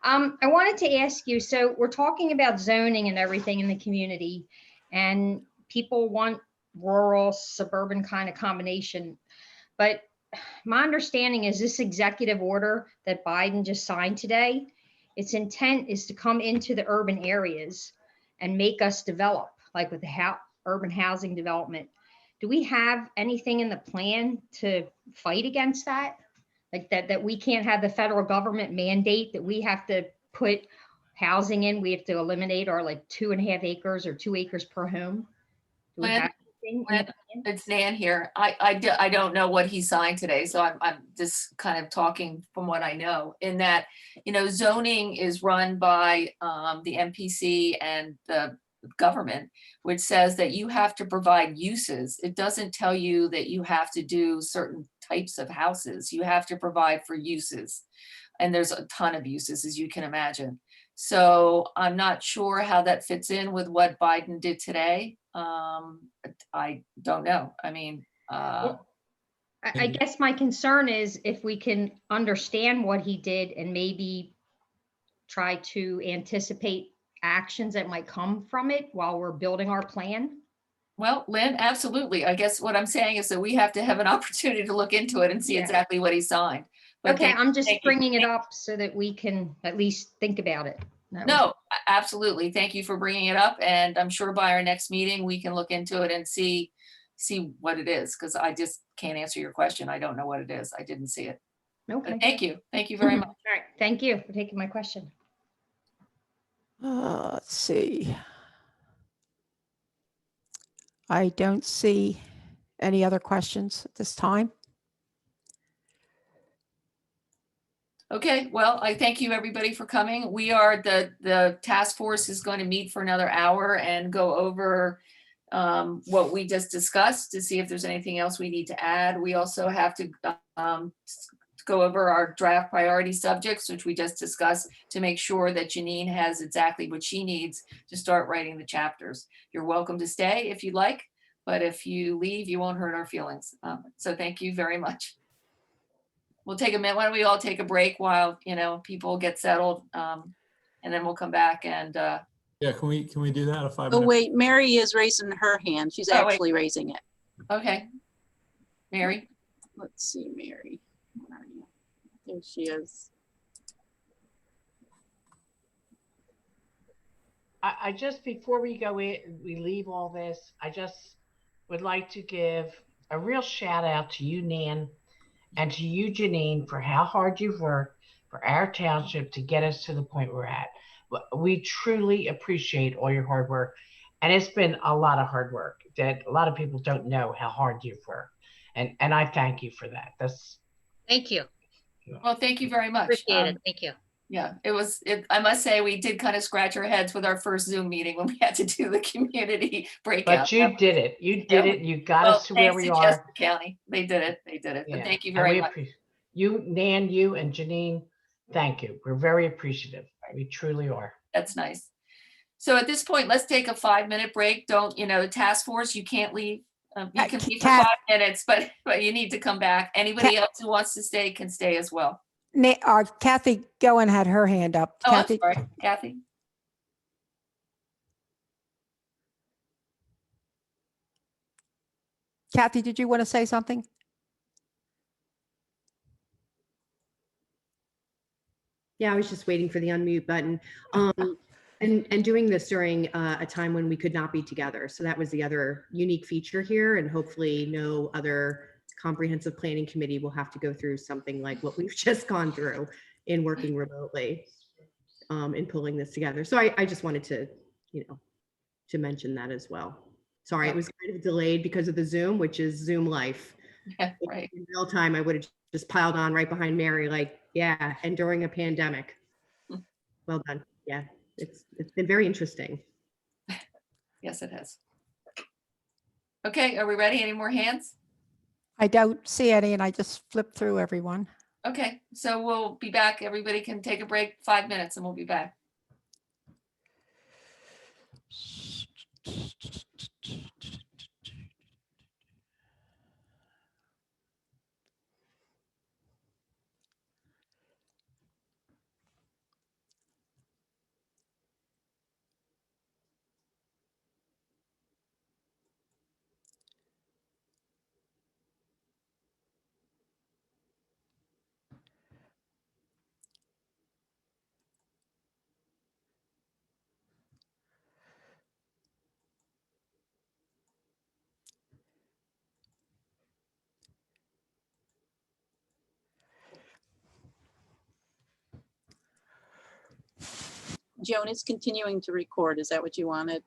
I wanted to ask you, so we're talking about zoning and everything in the community, and people want rural, suburban kind of combination. But my understanding is this executive order that Biden just signed today, its intent is to come into the urban areas and make us develop, like with the urban housing development. Do we have anything in the plan to fight against that? Like that we can't have the federal government mandate that we have to put housing in, we have to eliminate our like 2.5 acres or 2 acres per home? Do we Lynn, have anything in the plan? It's Nan here. I don't know what he signed today, so I'm just kind of talking from what I know, in that, you know, zoning is run by the MPC and the government, which says that you have to provide uses. It doesn't tell you that you have to do certain types of houses. You have to provide for uses. And there's a ton of uses, as you can imagine. So I'm not sure how that fits in with what Biden did today. I don't know. I mean, I guess my concern is if we can understand what he did and maybe try to anticipate actions that might come from it while we're building our plan. well, Lynn, absolutely. I guess what I'm saying is that we have to have an opportunity to look into it and see Yeah. exactly what he signed. But Okay, I'm just thank you. bringing it up so that we can at least think about it. That was- No, absolutely. Thank you for bringing it up. And I'm sure by our next meeting, we can look into it and see what it is, because I just can't answer your question. I don't know what it is. I didn't see it. Okay. But thank you. Thank you very much. All right. Thank you for taking my question. Let's see. I don't see any other questions at this time. Okay, well, I thank you, everybody, for coming. We are, the task force is going to meet for another hour and go over what we just discussed to see if there's anything else we need to add. We also have to go over our draft priority subjects, which we just discussed, to make sure that Janine has exactly what she needs to start writing the chapters. You're welcome to stay if you'd like, but if you leave, you won't hurt our feelings. So thank you very much. We'll take a minute. Why don't we all take a break while, people get settled, and then we'll come back and, Yeah, can we do that, a 5 Oh, minute? wait, Mary is raising her hand. She's Oh, wait. actually raising it. okay. Mary? Let's see, Mary. Where are you? There she is. I just, before we go in, we leave all this, I just would like to give a real shout out to you, Nan, and to you, Janine, for how hard you've worked for our township to get us to the point we're at. We truly appreciate all your hard work. And it's been a lot of hard work that a lot of people don't know how hard you've worked. And I thank you for that. Thank you. Well, thank you very much. Appreciate it. Thank you. Yeah, I must say, we did kind of scratch our heads with our first Zoom meeting when we had to do the community breakout. But you did it. You did it. You got Well, us to where thanks we to are. Chester County. They did it. But Yeah, thank you and very we much. You, Nan, you and Janine, thank you. We're very appreciative. We truly are. That's nice. So at this point, let's take a 5-minute break. Don't, the task force, you can't leave. You can leave for 5 minutes, but you need to come back. Anybody else who wants to stay can stay as well. Kathy Goen had her hand up. Oh, Kathy, I'm sorry, Kathy. Kathy, did you want to say something? Yeah, I was just waiting for the unmute button. And doing this during a time when we could not be together. So that was the other unique feature here, and hopefully no other comprehensive planning committee will have to go through something like what we've just gone through in working remotely in pulling this together. So I just wanted to, to mention that as well. Sorry, it was kind of delayed because of the Zoom, which is Zoom life. Yeah, right. In real time, I would have just piled on right behind Mary, like, yeah, and during a pandemic. Well done. Yeah, it's been very interesting. Yes, it has. Okay, are we ready? Any more hands? I don't see any, and I just flipped through everyone. Okay, so we'll be back. Everybody can take a break, 5 minutes, and we'll be back. Joan is continuing to record. Is that what you wanted?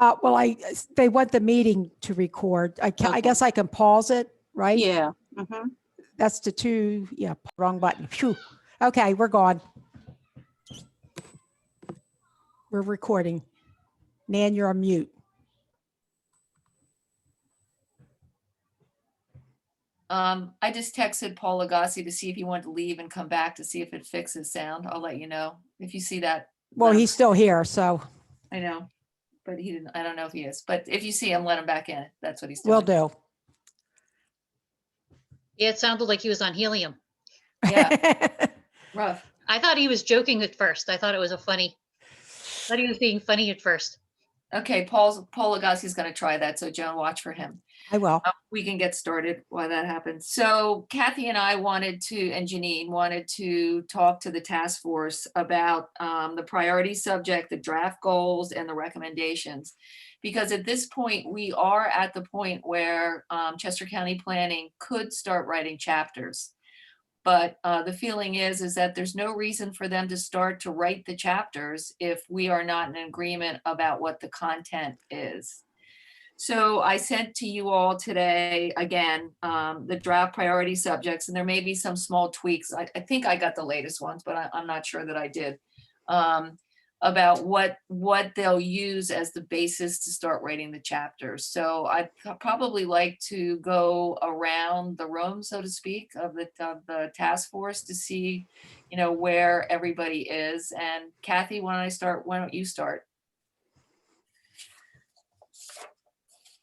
Well, they want the meeting to record. I Okay. guess I can pause it, right? Yeah. Mhm. That's the two. Yeah, wrong button. Phew. Okay, we're gone. We're recording. Nan, you're on mute. I just texted Paul Agassi to see if he wanted to leave and come back to see if it fixes sound. I'll let you know if you see that. Well, let him- he's still here, so I know, but he didn't. I don't know if he is. But if you see him, let him back in. That's what he's doing. we'll do. Yeah, it sounded like he was on helium. Yeah, rough. I thought he was joking at first. I thought it was thought he was being funny at first. Okay, Paul Agassi's going to try that. So Joan, watch for him. I will. We can get started while that happens. So Kathy and I and Janine wanted to talk to the task force about the priority subject, the draft goals, and the recommendations. Because at this point, we are at the point where Chester County Planning could start writing chapters. But the feeling is that there's no reason for them to start to write the chapters if we are not in agreement about what the content is. So I sent to you all today, again, the draft priority subjects, and there may be some small tweaks. I think I got the latest ones, but I'm not sure that I did. About what they'll use as the basis to start writing the chapters. So I'd probably like to go around the room, so to speak, of the task force to see, where everybody is. And Kathy, why don't you start?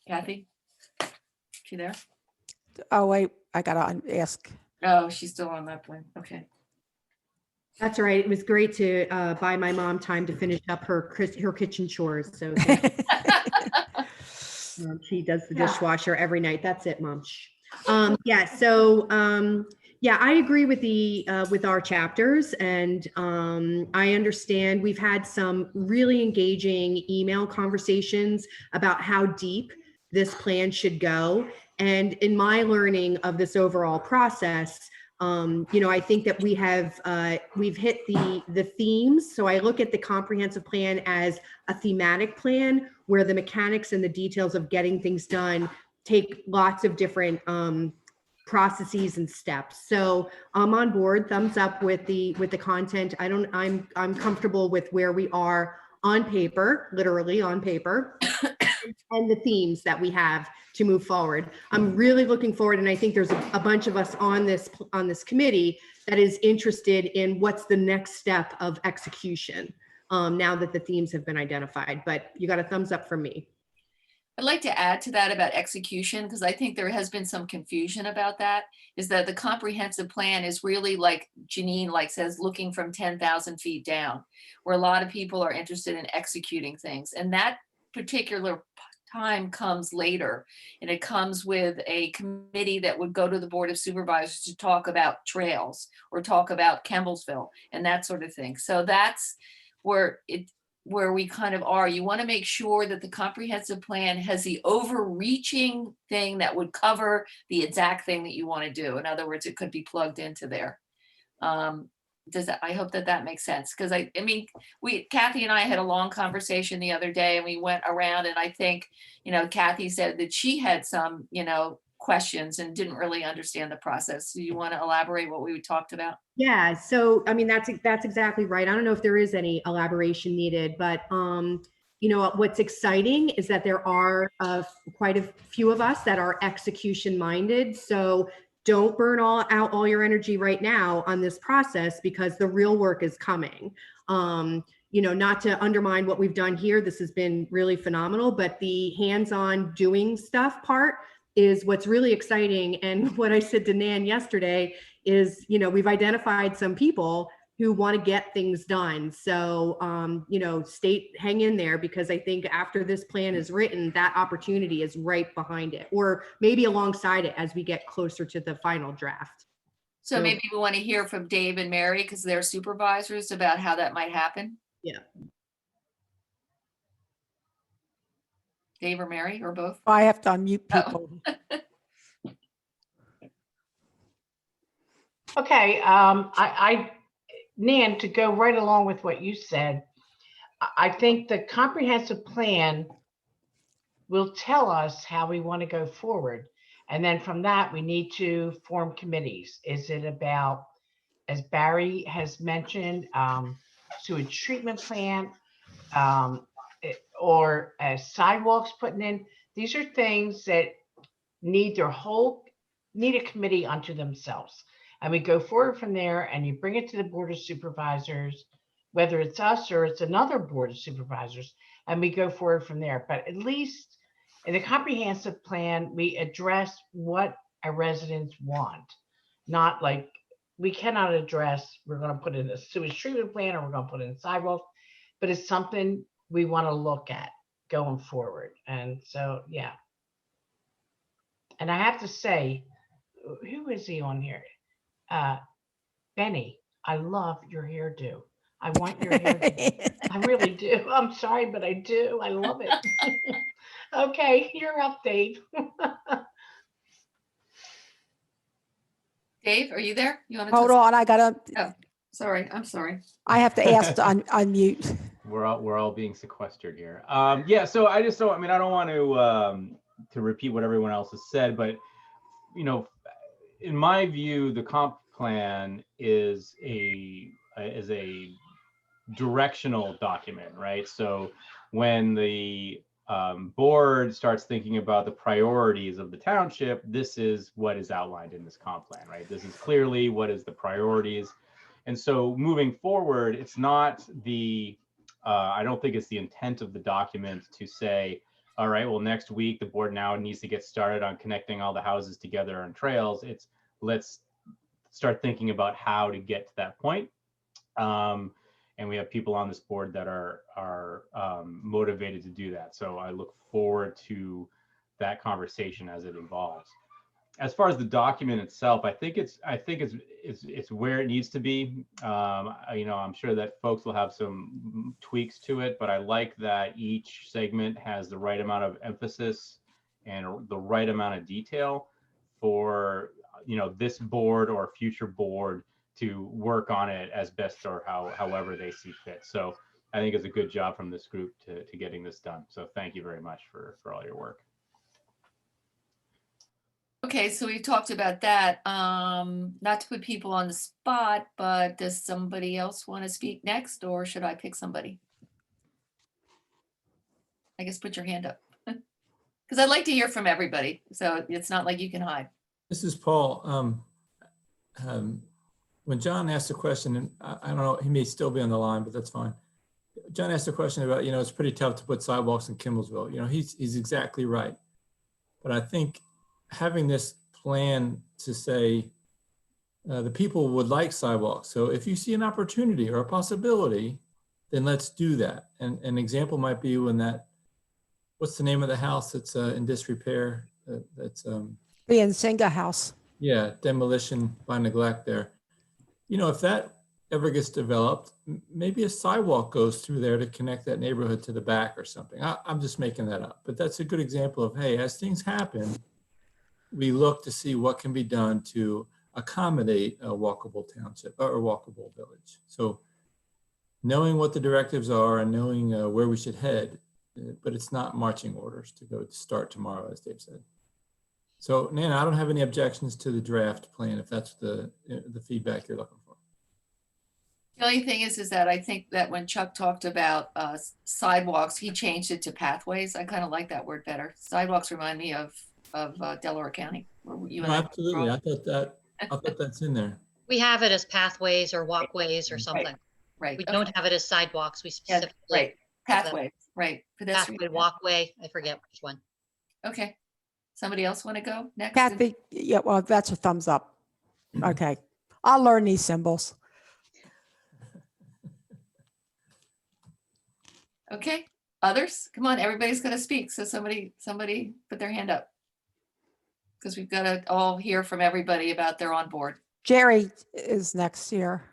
Kathy? She there? Oh, wait, I gotta ask. Oh, she's still on that point. Okay. That's all right. It was great to buy my mom time to finish up her kitchen chores. So thank you. She does the dishwasher every night. That's it, Mom. Yeah. So yeah, I agree with our chapters, and I understand we've had some really engaging email conversations about how deep this plan should go. And in my learning of this overall process, I think that we've hit the themes. So I look at the comprehensive plan as a thematic plan where the mechanics and the details of getting things done take lots of different processes and steps. So I'm on board, thumbs up with the content. I'm comfortable with where we are on paper, literally on paper, and the themes that we have to move forward. I'm really looking forward, and I think there's a bunch of us on this committee that is interested in what's the next step of execution now that the themes have been identified. But you got a thumbs up from me. I'd like to add to that about execution, because I think there has been some confusion about that, is that the comprehensive plan is really, like Janine says, looking from 10,000 feet down, where a lot of people are interested in executing things. And that particular time comes later, and it comes with a committee that would go to the Board of Supervisors to talk about trails or talk about Campbellsville and that sort of thing. So that's where we kind of are. You want to make sure that the comprehensive plan has the overreaching thing that would cover the exact thing that you want to do. In other words, it could be plugged into there. I hope that makes sense, because I mean, Kathy and I had a long conversation the other day, and we went around, and I think, Kathy said that she had some, questions and didn't really understand the process. Do you want to elaborate what we talked about? Yeah, so I mean, that's exactly right. I don't know if there is any elaboration needed, but what's exciting is that there are quite a few of us that are execution minded. So don't burn out all your energy right now on this process, because the real work is coming. Not to undermine what we've done here. This has been really phenomenal, but the hands-on doing stuff part is what's really exciting. And what I said to Nan yesterday is, we've identified some people who want to get things done. So, hang in there, because I think after this plan is written, that opportunity is right behind it, or maybe alongside it as we get closer to the final draft. So maybe we want to hear from Dave and Mary, because they're supervisors, about how that might happen. Yeah. Dave or Mary, or both? I have to unmute people. Okay, Nan, to go right along with what you said, I think the comprehensive plan will tell us how we want to go forward. And then from that, we need to form committees. Is it about, as Barry has mentioned, sewage treatment plant, or sidewalks putting in? These are things that need a committee unto themselves. And we go forward from there, and you bring it to the Board of Supervisors, whether it's us or it's another Board of Supervisors, and we go forward from there. But at least in the comprehensive plan, we address what our residents want. Not like, we cannot address, we're going to put in a sewage treatment plant, or we're going to put in sidewalks, but it's something we want to look at going forward. And so, yeah. And I have to say, who is he on here? Benny, I love your hairdo. I want your hairdo. I really do. I'm sorry, but I do. I love it. Okay, you're up, Dave. Dave, are you there? You want to Hold on, I gotta, Oh, sorry. I'm sorry. I have to ask to unmute. we're all being sequestered here. Yeah, so I just don't, I mean, I don't want to repeat what everyone else has said, but you know, in my view, the comp plan is a directional document, right? So when the board starts thinking about the priorities of the township, this is what is outlined in this comp plan, right? This is clearly what is the priorities. And so moving forward, it's not the, I don't think it's the intent of the document to say, all right, well, next week, the board now needs to get started on connecting all the houses together on trails. It's let's start thinking about how to get to that point. And we have people on this board that are motivated to do that. So I look forward to that conversation as it evolves. As far as the document itself, I think it's where it needs to be. You know, I'm sure that folks will have some tweaks to it, but I like that each segment has the right amount of emphasis and the right amount of detail for, you know, this board or future board to work on it as best or however they see fit. So I think it's a good job from this group to getting this done. So thank you very much for all your work. Okay, so we talked about that. Not to put people on the spot, but does somebody else want to speak next, or should I pick somebody? I guess put your hand up. Because I'd like to hear from everybody, so it's not like you can hide. This is Paul. When John asked a question, and I don't know, he may still be on the line, but that's fine. John asked a question about, you know, it's pretty tough to put sidewalks in Kimballsville. You know, he's exactly right. But I think having this plan to say the people would like sidewalks. So if you see an opportunity or a possibility, then let's do that. And an example might be when that, what's the name of the house that's in disrepair? That's The Nzinga house. yeah, demolition by neglect there. You know, if that ever gets developed, maybe a sidewalk goes through there to connect that neighborhood to the back or something. I'm just making that up, but that's a good example of, hey, as things happen, we look to see what can be done to accommodate a walkable township or a walkable village. So knowing what the directives are and knowing where we should head, but it's not marching orders to go start tomorrow, as Dave said. So Nana, I don't have any objections to the draft plan if that's the feedback you're looking for. The only thing is that I think that when Chuck talked about sidewalks, he changed it to pathways. I kind of like that word better. Sidewalks remind me of Delaware County. Where you and I Absolutely, I thought that's in there. We have it as pathways or walkways or something. Right. We okay. don't have it as sidewalks. We Yeah, specifically. right. Pathways, right. Pathway, walkway, I forget which one. Okay. Somebody else want to go next? Kathy, yeah, well, that's a thumbs up. Okay. I'll learn these symbols. Okay. Others? Come on, everybody's going to speak. So somebody put their hand up. Because we've got to all hear from everybody about they're on board. Jerry is next year.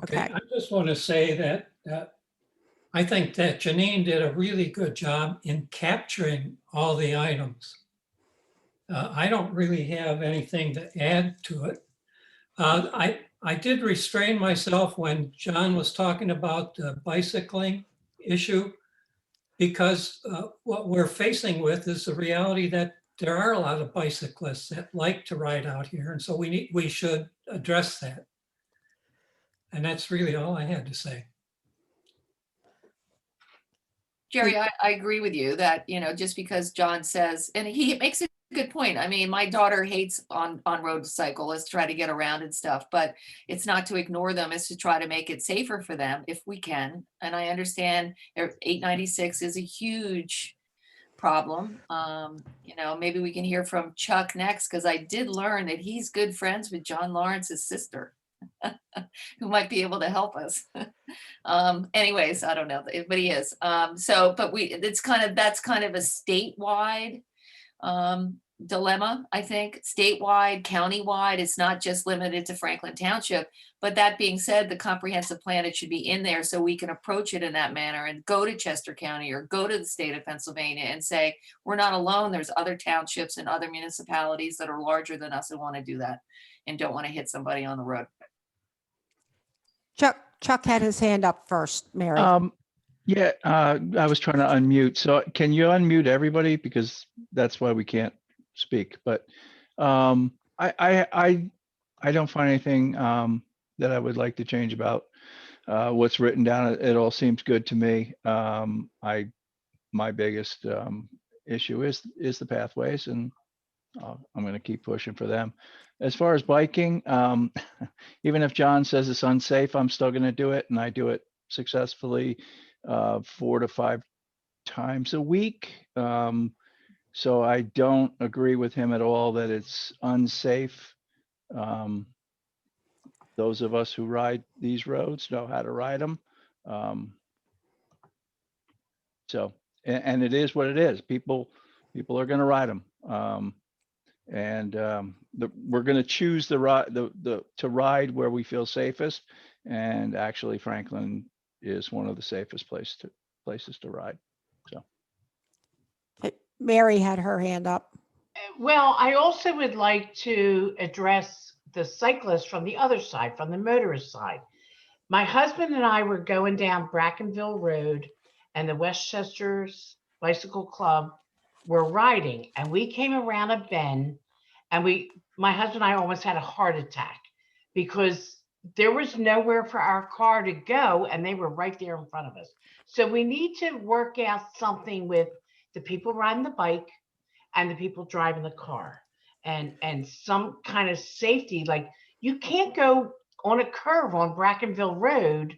Okay, Okay. I just want to say that I think that Janine did a really good job in capturing all the items. I don't really have anything to add to it. I did restrain myself when John was talking about the bicycling issue, because what we're facing with is the reality that there are a lot of bicyclists that like to ride out here. And so we should address that. And that's really all I had to say. Jerry, I agree with you that, you know, just because John says, and he makes a good point. I mean, my daughter hates on-road cyclists, try to get around and stuff, but it's not to ignore them. It's to try to make it safer for them if we can. And I understand 896 is a huge problem. You know, maybe we can hear from Chuck next, because I did learn that he's good friends with John Lawrence's sister. Who might be able to help us. Anyways, I don't know, but he is. But that's kind of a statewide dilemma, I think. Statewide, countywide, it's not just limited to Franklin Township. But that being said, the comprehensive plan, it should be in there so we can approach it in that manner and go to Chester County or go to the state of Pennsylvania and say, we're not alone. There's other townships and other municipalities that are larger than us who want to do that and don't want to hit somebody on the road. Chuck had his hand up first, Mary. Yeah, I was trying to unmute. So can you unmute everybody? Because that's why we can't speak. But I don't find anything that I would like to change about what's written down. It all seems good to me. My biggest issue is the pathways, and I'm going to keep pushing for them. As far as biking, even if John says it's unsafe, I'm still going to do it, and I do it successfully 4 to 5 times a week. So I don't agree with him at all that it's unsafe. Those of us who ride these roads know how to ride them. So, and it is what it is. People are going to ride them. We're going to choose the ride, to ride where we feel safest. And actually Franklin is one of the safest places to ride. So. Mary had her hand up. Well, I also would like to address the cyclists from the other side, from the motorist side. My husband and I were going down Brackenville Road, and the Westchester's Bicycle Club were riding, and we came around a bend, and my husband and I almost had a heart attack because there was nowhere for our car to go, and they were right there in front of us. So we need to work out something with the people riding the bike and the people driving the car, and some kind of safety. Like, you can't go on a curve on Brackenville Road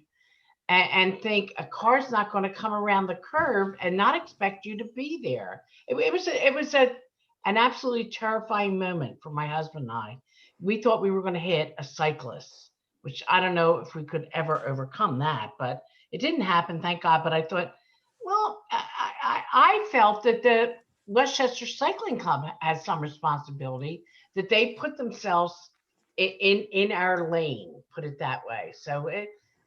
and think a car's not going to come around the curve and not expect you to be there. It was an absolutely terrifying moment for my husband and I. We thought we were going to hit a cyclist, which I don't know if we could ever overcome that, but it didn't happen, thank God. But I thought, well, I felt that the Westchester Cycling Club has some responsibility, that they put themselves in our lane, put it that way. So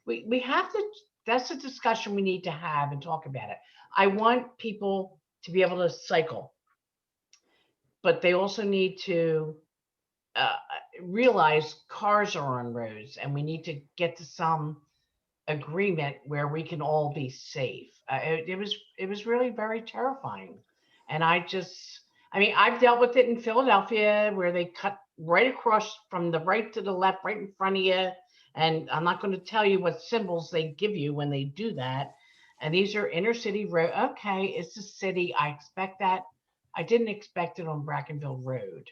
we have to, that's a discussion we need to have and talk about it. I want people to be able to cycle, but they also need to realize cars are on roads, and we need to get to some agreement where we can all be safe. It was really very terrifying. And I've dealt with it in Philadelphia, where they cut right across from the right to the left, right in front of you. And I'm not going to tell you what symbols they give you when they do that. And these are inner city road. Okay, it's a city. I expect that. I didn't expect it on Brackenville Road,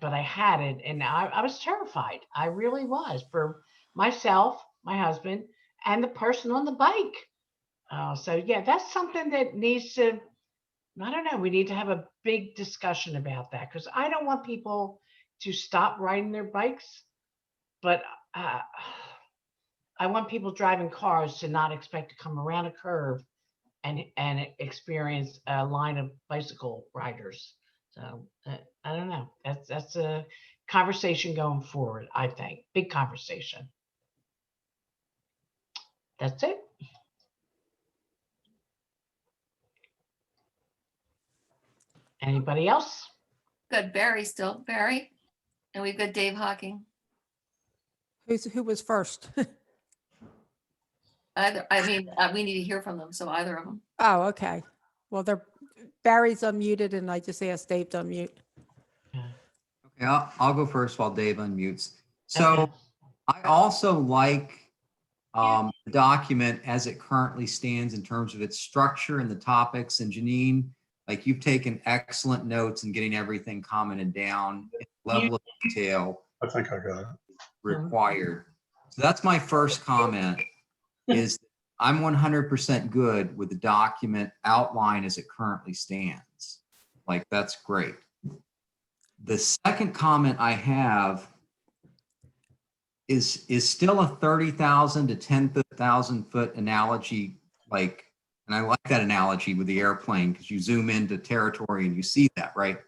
but I had it, and I was terrified. I really was, for myself, my husband, and the person on the bike. So yeah, that's something that needs to, I don't know, we need to have a big discussion about that, because I don't want people to stop riding their bikes, but I want people driving cars to not expect to come around a curve and experience a line of bicycle riders. So I don't know. That's a conversation going forward, I think. Big conversation. That's it. Anybody else? Good, Barry still, Barry. And we've got Dave Hawking. Who was first? We need to hear from them, so either of them. Oh, okay. Well, Barry's unmuted, and I just asked Dave to unmute. Okay, I'll go first while Dave unmutes. So Okay. I also like the document as it currently stands in terms of its structure and the topics. And Janine, like, you've taken excellent notes in getting everything commented down, level of detail I think I got it. required. So that's my first comment, is I'm 100% good with the document outline as it currently stands. Like, that's great. The second comment I have is still a 30,000 to 10,000 foot analogy. Like, and I like that analogy with the airplane, because you zoom into territory and you see that, right?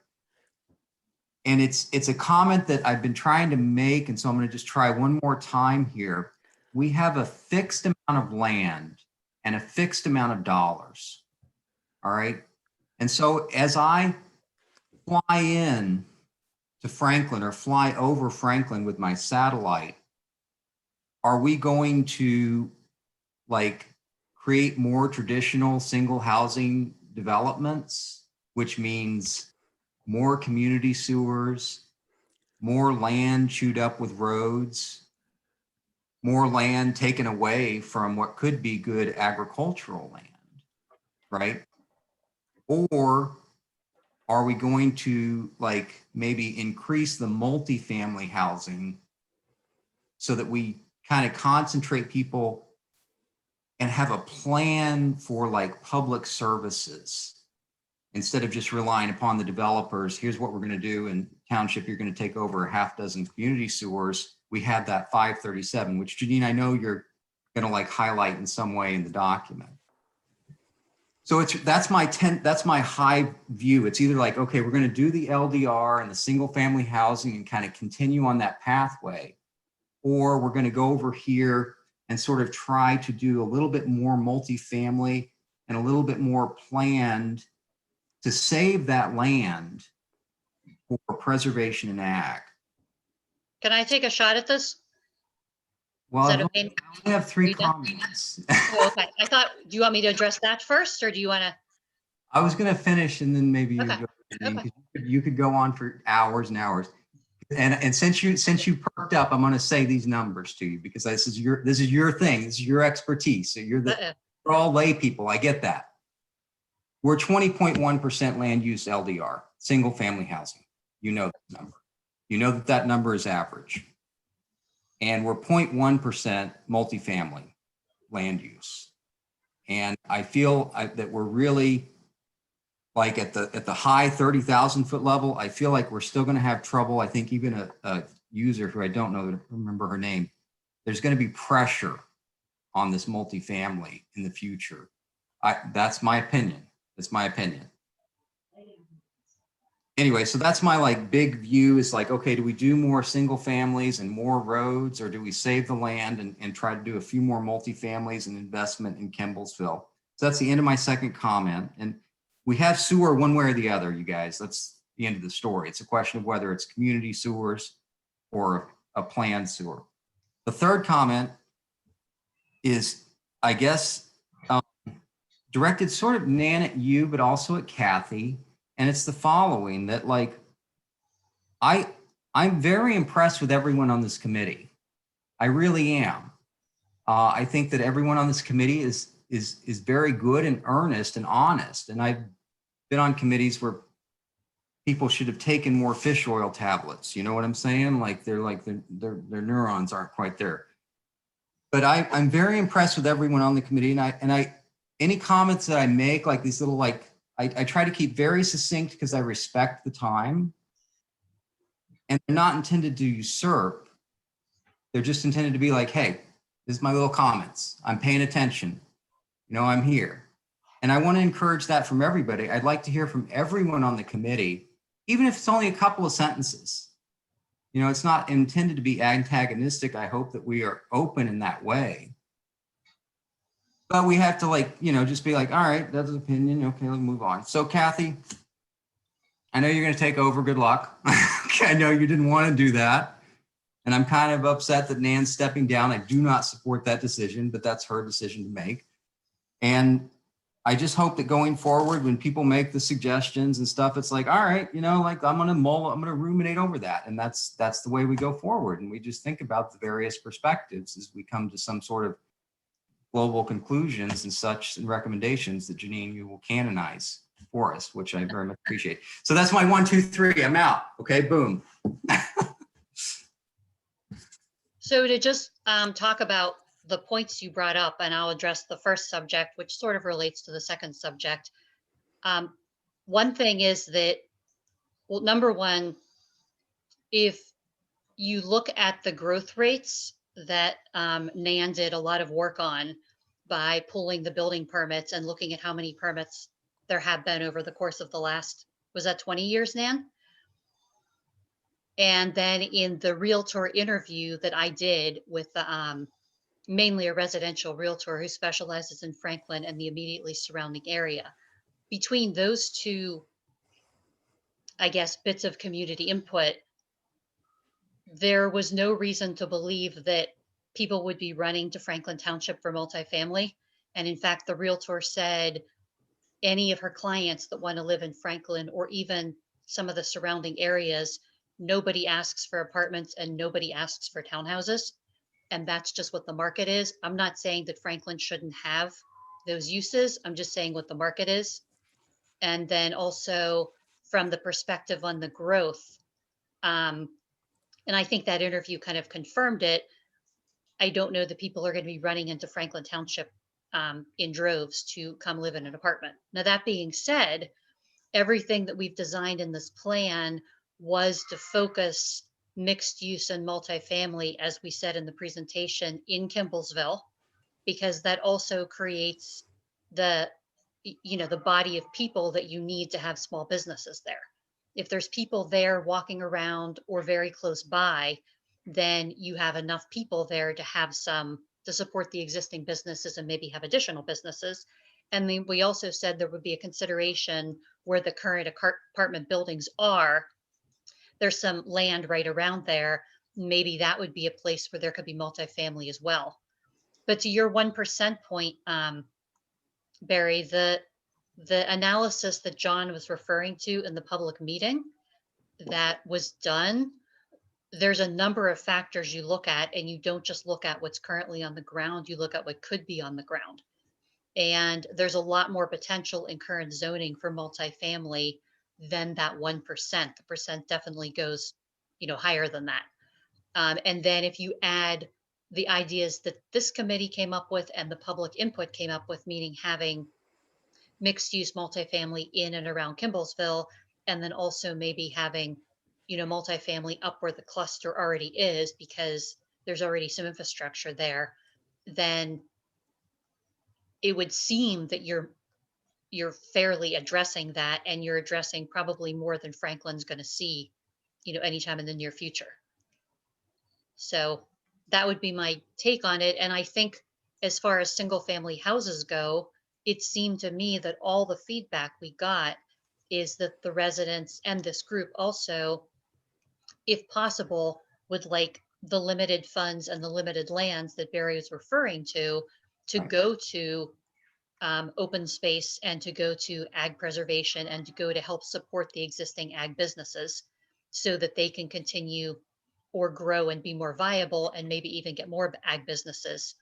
And it's a comment that I've been trying to make, and so I'm going to just try one more time here. We have a fixed amount of land and a fixed amount of dollars. All right. And so as I fly in to Franklin or fly over Franklin with my satellite, are we going to like create more traditional single housing developments, which means more community sewers, more land chewed up with roads, more land taken away from what could be good agricultural land, right? Or are we going to like maybe increase the multifamily housing so that we kind of concentrate people and have a plan for like public services instead of just relying upon the developers? Here's what we're going to do in Township. You're going to take over a half dozen community sewers. We have that 537, which Janine, I know you're going to like highlight in some way in the document. So that's my high view. It's either like, okay, we're going to do the LDR and the single family housing and kind of continue on that pathway, or we're going to go over here and sort of try to do a little bit more multifamily and a little bit more planned to save that land for preservation and ag. Can I take a shot at this? Well, Is I that okay? only have 3 Are you done? comments. Oh, okay. I thought, do you want me to address that first, or do you want to? I was going to finish and then maybe you Okay. go. Janine, Okay. 'cause you could go on for hours and hours. And since you perked up, I'm going to say these numbers to you because this is your thing. This is your expertise. So you're we're all lay people. I get that. We're 20.1% land use LDR, single family housing. You know that number. You know that number is average. And we're 0.1% multifamily land use. And I feel that we're really like at the high 30,000 foot level. I feel like we're still going to have trouble. I think even a user who I don't remember her name, there's going to be pressure on this multifamily in the future. That's my opinion. That's my opinion. Anyway, so that's my like big view is like, okay, do we do more single families and more roads, or do we save the land and try to do a few more multifamilies and investment in Kemblesville? So that's the end of my second comment. And we have sewer one way or the other, you guys. That's the end of the story. It's a question of whether it's community sewers or a planned sewer. The third comment is, I guess, directed sort of Nan at you, but also at Kathy. And it's the following, that like, I'm very impressed with everyone on this committee. I really am. I think that everyone on this committee is very good and earnest and honest. And I've been on committees where people should have taken more fish oil tablets. You know what I'm saying? Like their neurons aren't quite there. But I'm very impressed with everyone on the committee. And I any comments that I make, like these little like, I try to keep very succinct because I respect the time. And they're not intended to usurp. They're just intended to be like, hey, this is my little comments. I'm paying attention. You know, I'm here. And I want to encourage that from everybody. I'd like to hear from everyone on the committee, even if it's only a couple of sentences. You know, it's not intended to be antagonistic. I hope that we are open in that way. But we have to like, you know, just be like, all right, that's an opinion. Okay, let's move on. So Kathy, I know you're going to take over. Good luck. I know you didn't want to do that. And I'm kind of upset that Nan's stepping down. I do not support that decision, but that's her decision to make. And I just hope that going forward, when people make the suggestions and stuff, it's like, all right, you know, like I'm going to ruminate over that. And that's the way we go forward. And we just think about the various perspectives as we come to some sort of global conclusions and such and recommendations that Janine, you will canonize for us, which I very much appreciate. So that's my 1, 2, 3. I'm out. Okay, boom. So to just talk about the points you brought up, and I'll address the first subject, which sort of relates to the second subject. One thing is that, well, number one, if you look at the growth rates that Nan did a lot of work on by pulling the building permits and looking at how many permits there have been over the course of the last, was that 20 years, Nan? And then in the realtor interview that I did with the, mainly a residential realtor who specializes in Franklin and the immediately surrounding area, between those two, I guess, bits of community input, there was no reason to believe that people would be running to Franklin Township for multifamily. And in fact, the Realtor said any of her clients that want to live in Franklin or even some of the surrounding areas, nobody asks for apartments and nobody asks for townhouses. And that's just what the market is. I'm not saying that Franklin shouldn't have those uses. I'm just saying what the market is. And then also from the perspective on the growth, and I think that interview kind of confirmed it. I don't know that people are going to be running into Franklin Township in droves to come live in an apartment. Now, that being said, everything that we've designed in this plan was to focus mixed use and multifamily, as we said in the presentation, in Kimblesville, because that also creates the body of people that you need to have small businesses there. If there's people there walking around or very close by, then you have enough people there to have some to support the existing businesses and maybe have additional businesses. And then we also said there would be a consideration where the current apartment buildings are. There's some land right around there. Maybe that would be a place where there could be multifamily as well. But to your 1% point, Barry, the analysis that John was referring to in the public meeting that was done, there's a number of factors you look at, and you don't just look at what's currently on the ground, you look at what could be on the ground. And there's a lot more potential in current zoning for multifamily than that 1%. The percent definitely goes, higher than that. And then if you add the ideas that this committee came up with and the public input came up with, meaning having mixed use multifamily in and around Kimblesville, and then also maybe having, multifamily up where the cluster already is, because there's already some infrastructure there, then it would seem that you're fairly addressing that, and you're addressing probably more than Franklin's going to see, anytime in the near future. So that would be my take on it. And I think as far as single family houses go, it seemed to me that all the feedback we got is that the residents and this group also, if possible, would like the limited funds and the limited lands that Barry was referring to go to open space and to go to ag preservation and to go to help support the existing ag businesses so that they can continue or grow and be more viable and maybe even get more ag businesses.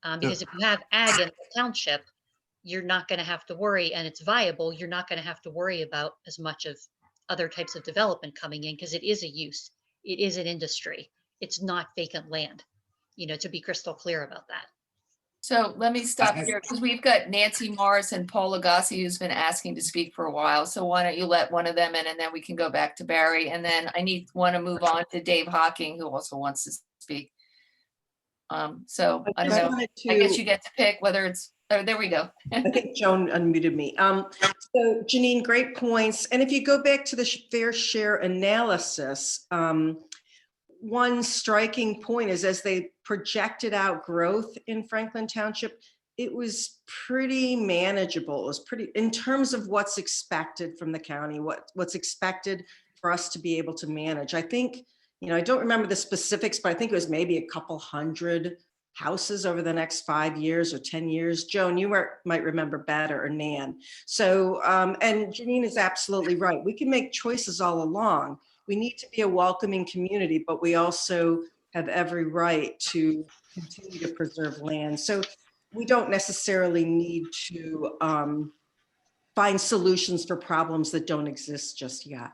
Because if you have ag in the township, you're not going to have to worry, and it's viable, you're not going to have to worry about as much of other types of development coming in, because it is a use, it is an industry, it's not vacant land, to be crystal clear about that. So let me stop here because we've got Nancy Morris and Paul Agassi who's been asking to speak for a while. So why don't you let one of them in, and then we can go back to Barry. And then I want to move on to Dave Hocking, who also wants to speak. So I don't know. I guess you get to pick whether it's, oh, there we go. I think Joan unmuted me. So Janine, great points. And if you go back to the fair share analysis, one striking point is as they projected out growth in Franklin Township, it was pretty manageable. It was pretty, in terms of what's expected from the county, what's expected for us to be able to manage. I think, I don't remember the specifics, but I think it was maybe a couple hundred houses over the next 5 years or 10 years. Joan, you might remember better, or Nan. So, and Janine is absolutely right. We can make choices all along. We need to be a welcoming community, but we also have every right to continue to preserve land. So we don't necessarily need to find solutions for problems that don't exist just yet.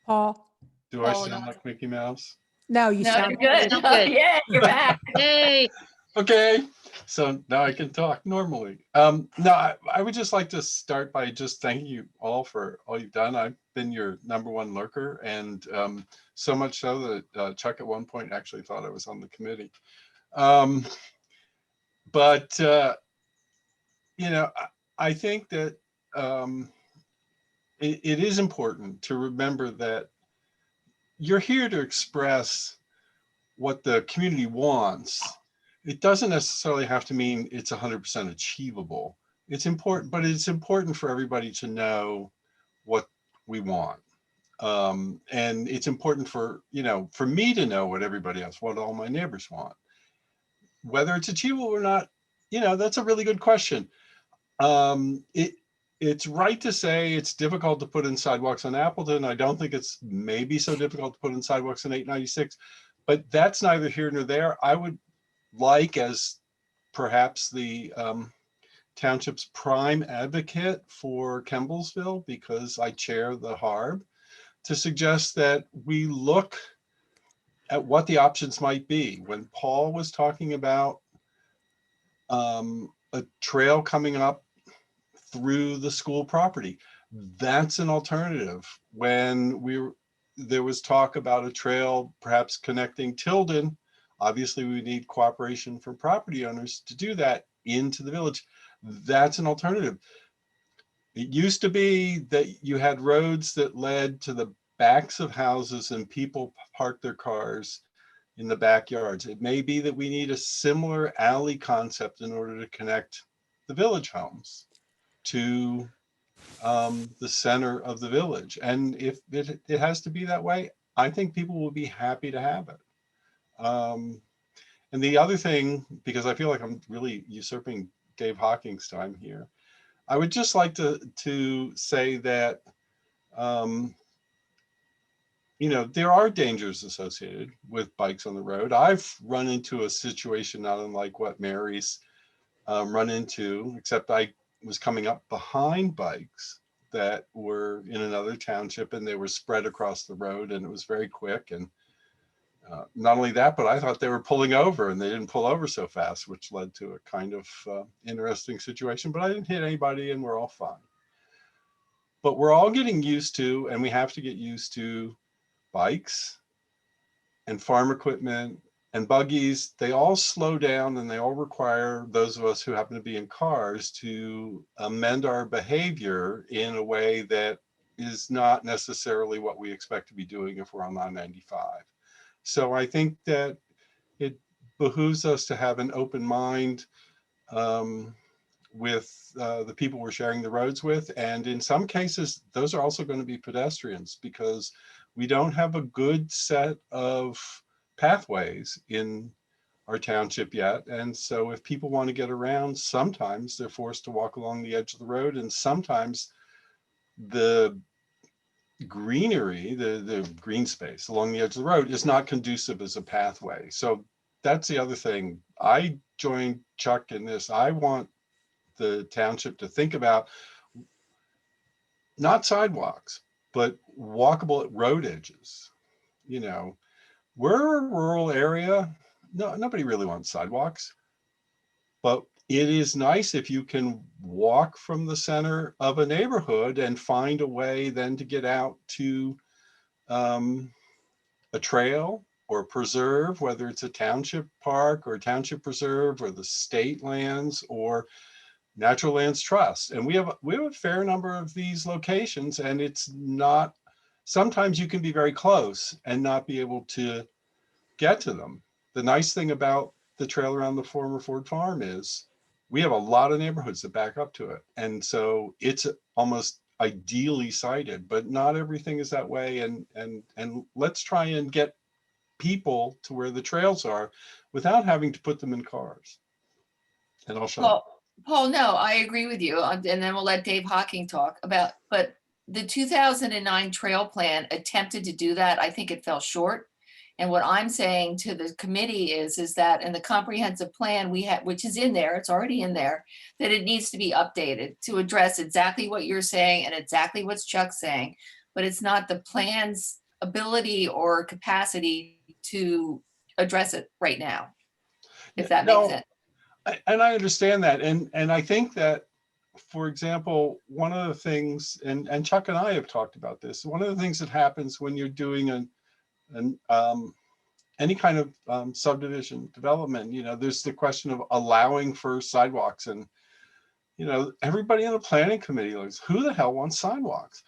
Paul? Do I sound like Mickey Mouse? No, you No, sound you're good. Oh, yeah, you're back. Yay. Okay, so now I can talk normally. No, I would just like to start by just thanking you all for all you've done. I've been your #1 lurker, and so much so that Chuck at one point actually thought I was on the committee. But I think that it is important to remember that you're here to express what the community wants. It doesn't necessarily have to mean it's 100% achievable. It's important, but it's important for everybody to know what we want. And it's important for, for me to know what everybody else, what all my neighbors want. Whether it's achievable or not, that's a really good question. It's right to say it's difficult to put in sidewalks on Appleton. I don't think it's maybe so difficult to put in sidewalks in 896, but that's neither here nor there. I would like, as perhaps the township's prime advocate for Kemblesville, because I chair the HARB, to suggest that we look at what the options might be. When Paul was talking about a trail coming up through the school property, that's an alternative. When there was talk about a trail perhaps connecting Tilden, obviously we need cooperation from property owners to do that into the village. That's an alternative. It used to be that you had roads that led to the backs of houses and people parked their cars in the backyards. It may be that we need a similar alley concept in order to connect the village homes to the center of the village. And if it has to be that way, I think people will be happy to have it. And the other thing, because I feel like I'm really usurping Dave Hawking's time here, I would just like to say that, there are dangers associated with bikes on the road. I've run into a situation not unlike what Mary's run into, except I was coming up behind bikes that were in another township and they were spread across the road and it was very quick. And not only that, but I thought they were pulling over and they didn't pull over so fast, which led to a kind of interesting situation, but I didn't hit anybody and we're all fine. But we're all getting used to, and we have to get used to, bikes and farm equipment and buggies. They all slow down and they all require those of us who happen to be in cars to amend our behavior in a way that is not necessarily what we expect to be doing if we're on I-95. So I think that it behooves us to have an open mind with the people we're sharing the roads with. And in some cases, those are also going to be pedestrians because we don't have a good set of pathways in our township yet. And so if people want to get around, sometimes they're forced to walk along the edge of the road. And sometimes the greenery, the green space along the edge of the road is not conducive as a pathway. So that's the other thing. I joined Chuck in this. I want the township to think about not sidewalks, but walkable road edges. We're a rural area. No, nobody really wants sidewalks, but it is nice if you can walk from the center of a neighborhood and find a way then to get out to a trail or preserve, whether it's a township park or a township preserve or the state lands or Natural Lands Trust. And we have a fair number of these locations, and it's not, sometimes you can be very close and not be able to get to them. The nice thing about the trail around the former Ford Farm is we have a lot of neighborhoods that back up to it. And so it's almost ideally sited, but not everything is that way. And let's try and get people to where the trails are without having to put them in cars. And I'll shut up. Paul, no, I agree with you. And then we'll let Dave Hawking talk about, but the 2009 trail plan attempted to do that. I think it fell short. And what I'm saying to the committee is that in the comprehensive plan we have, which is in there, it's already in there, that it needs to be updated to address exactly what you're saying and exactly what Chuck's saying, but it's not the plan's ability or capacity to address it right now, if that makes sense. And I understand that. And I think that, for example, one of the things, and Chuck and I have talked about this, one of the things that happens when you're doing any kind of subdivision development, there's the question of allowing for sidewalks. And, everybody in the planning committee goes, who the hell wants sidewalks?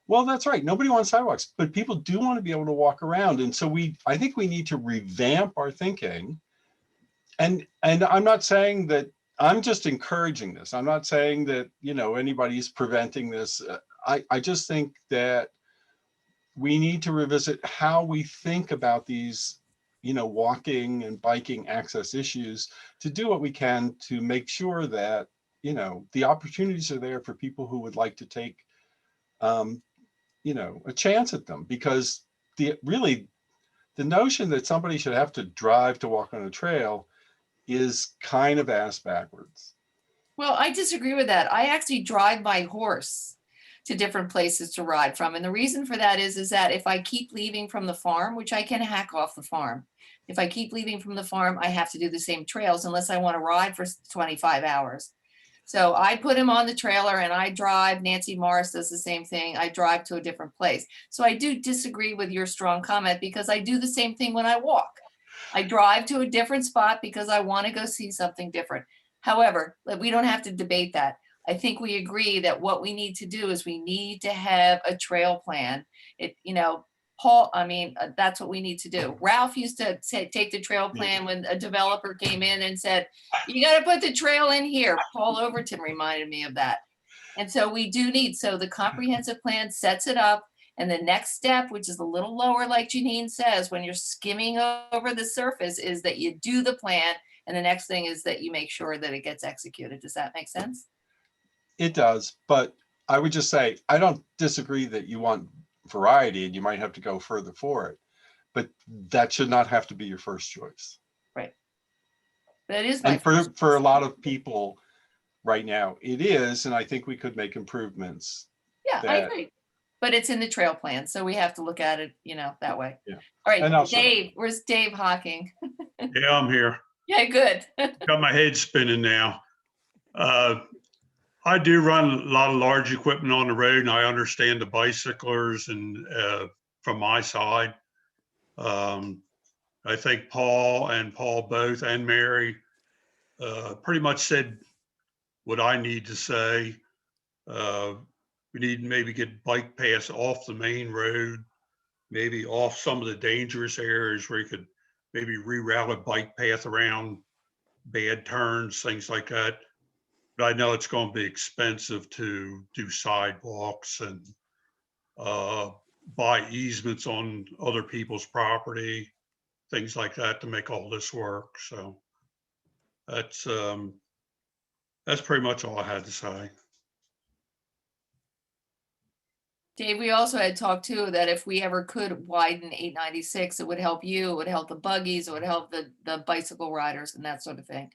Well, that's right. Nobody wants sidewalks, but people do want to be able to walk around. And so I think we need to revamp our thinking. And I'm not saying that, I'm just encouraging this. I'm not saying that, anybody's preventing this. I just think that we need to revisit how we think about these, walking and biking access issues to do what we can to make sure that, the opportunities are there for people who would like to take, a chance at them. Because the notion that somebody should have to drive to walk on a trail is kind of ass backwards. Well, I disagree with that. I actually drive my horse to different places to ride from. And the reason for that is that if I keep leaving from the farm, which I can hack off the farm, if I keep leaving from the farm, I have to do the same trails unless I want to ride for 25 hours. So I put him on the trailer and I drive. Nancy Morris does the same thing. I drive to a different place. So I do disagree with your strong comment because I do the same thing when I walk. I drive to a different spot because I want to go see something different. However, we don't have to debate that. I think we agree that what we need to do is we need to have a trail plan. Paul, that's what we need to do. Ralph used to take the trail plan when a developer came in and said, you got to put the trail in here. Paul Overton reminded me of that. And so we do need, so the comprehensive plan sets it up. And the next step, which is a little lower, like Janine says, when you're skimming over the surface, is that you do the plan. And the next thing is that you make sure that it gets executed. Does that make sense? It does, but I would just say, I don't disagree that you want variety and you might have to go further for it, but that should not have to be your first choice. Right. That is my And for a lot of people right now, it is, and I think we could make improvements. Yeah, I agree. But it's in the trail plan, so we have to look at it, that way. Yeah. All right, Dave, where's Dave Hawking? Yeah, I'm here. Yeah, good. Got my head spinning now. I do run a lot of large equipment on the road, and I understand the bicyclers and from my side. I think Paul both, and Mary pretty much said what I need to say. We need to maybe get bike paths off the main road, maybe off some of the dangerous areas where you could maybe reroute a bike path around bad turns, things like that. But I know it's going to be expensive to do sidewalks and buy easements on other people's property, things like that to make all this work. So that's pretty much all I had to say. Dave, we also had talked too that if we ever could widen 896, it would help you, it would help the buggies, it would help the bicycle riders and that sort of thing.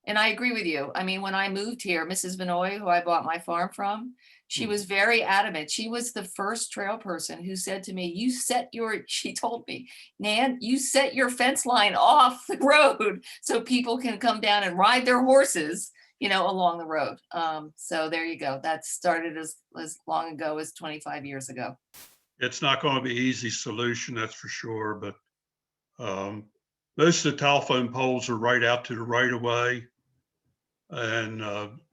And I agree with you. I mean, when I moved here, Mrs. Vinoy, who I bought my farm from, she was very adamant. She was the first trail person who said to me, she told me, Nan, you set your fence line off the road so people can come down and ride their horses, along the road. So there you go. That started as long ago as 25 years ago. It's not going to be an easy solution, that's for sure. But most of the telephone poles are right out to the right of way. And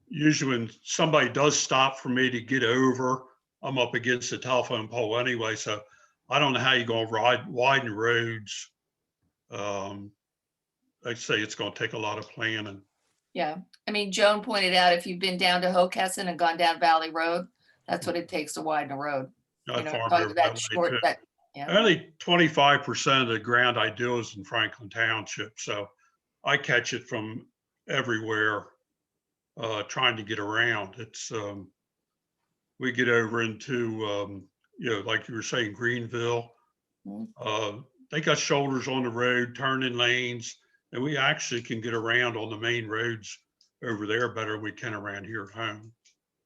usually when somebody does stop for me to get over, I'm up against the telephone pole anyway. So I don't know how you're going to widen roads. I'd say it's going to take a lot of planning. Yeah. I mean, Joan pointed out, if you've been down to Hockessin and gone down Valley Road, that's what it takes to widen a road. I farm over that way too. Only 25% of the ground I do is in Franklin Township. So I catch it from everywhere. Trying to get around. It's we get over into like you were saying, Greenville. They got shoulders on the road, turning lanes, and we actually can get around on the main roads over there better than we can around here at home.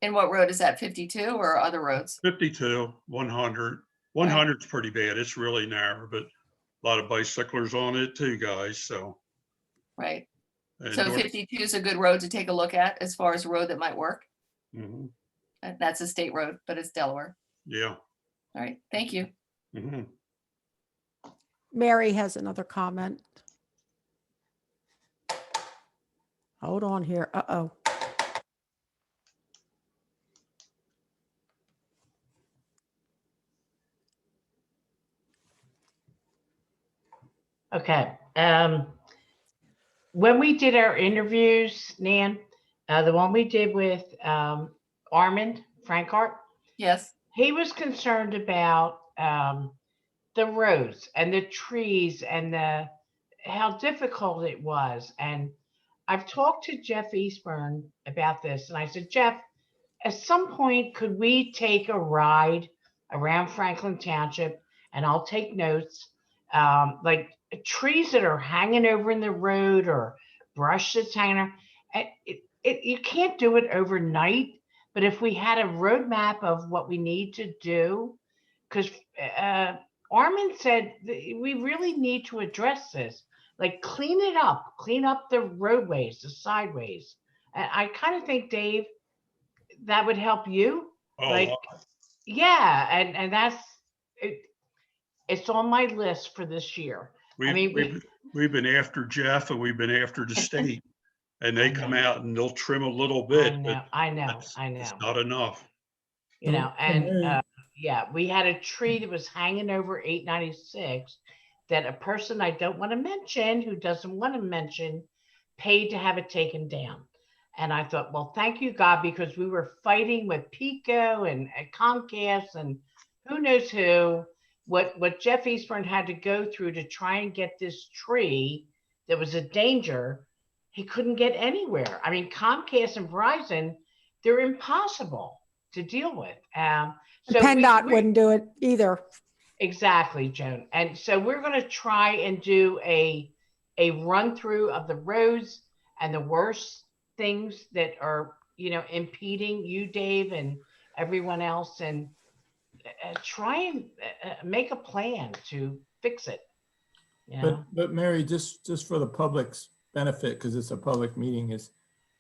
And what road is that? 52 or other roads? 52, 100. 100's pretty bad. It's really narrow, but a lot of bicyclers on it too, guys. So. Right. So 52 is a good road to take a look at as far as a road that might work. Mm-hmm. That's a state road, but it's Delaware. Yeah. All right. Thank you. Mm-hmm. Mary has another comment. Hold on here. Uh-oh. Okay. When we did our interviews, Nan, the one we did with Armand Frankhart, yes, he was concerned about the roads and the trees and how difficult it was. And I've talked to Jeff Eastburn about this, and I said, Jeff, at some point, could we take a ride around Franklin Township, and I'll take notes, like trees that are hanging over in the road or brush that's hanging over. You can't do it overnight, but if we had a roadmap of what we need to do, because Armin said we really need to address this, like clean up the roadways, the sideways. And I kind of think, Dave, that would help you. Oh, Like, yeah, and that's it. It's on my list for this year. we've been after Jeff, and we've been after the state, and they come out and they'll trim a little bit. I know. It's not enough. You know, and yeah, we had a tree that was hanging over 896 that a person I don't want to mention, who doesn't want to mention, paid to have it taken down. And I thought, well, thank you, God, because we were fighting with Pico and Comcast and who knows who, what Jeff Eastburn had to go through to try and get this tree that was a danger. He couldn't get anywhere. I mean, Comcast and Verizon, they're impossible to deal with. So PennDOT wouldn't do it either. Exactly, Joan. And so we're going to try and do a run through of the roads and the worst things that are, you know, impeding you, Dave, and everyone else, and try and make a plan to fix it. You know? But Mary, just for the public's benefit, because it's a public meeting, is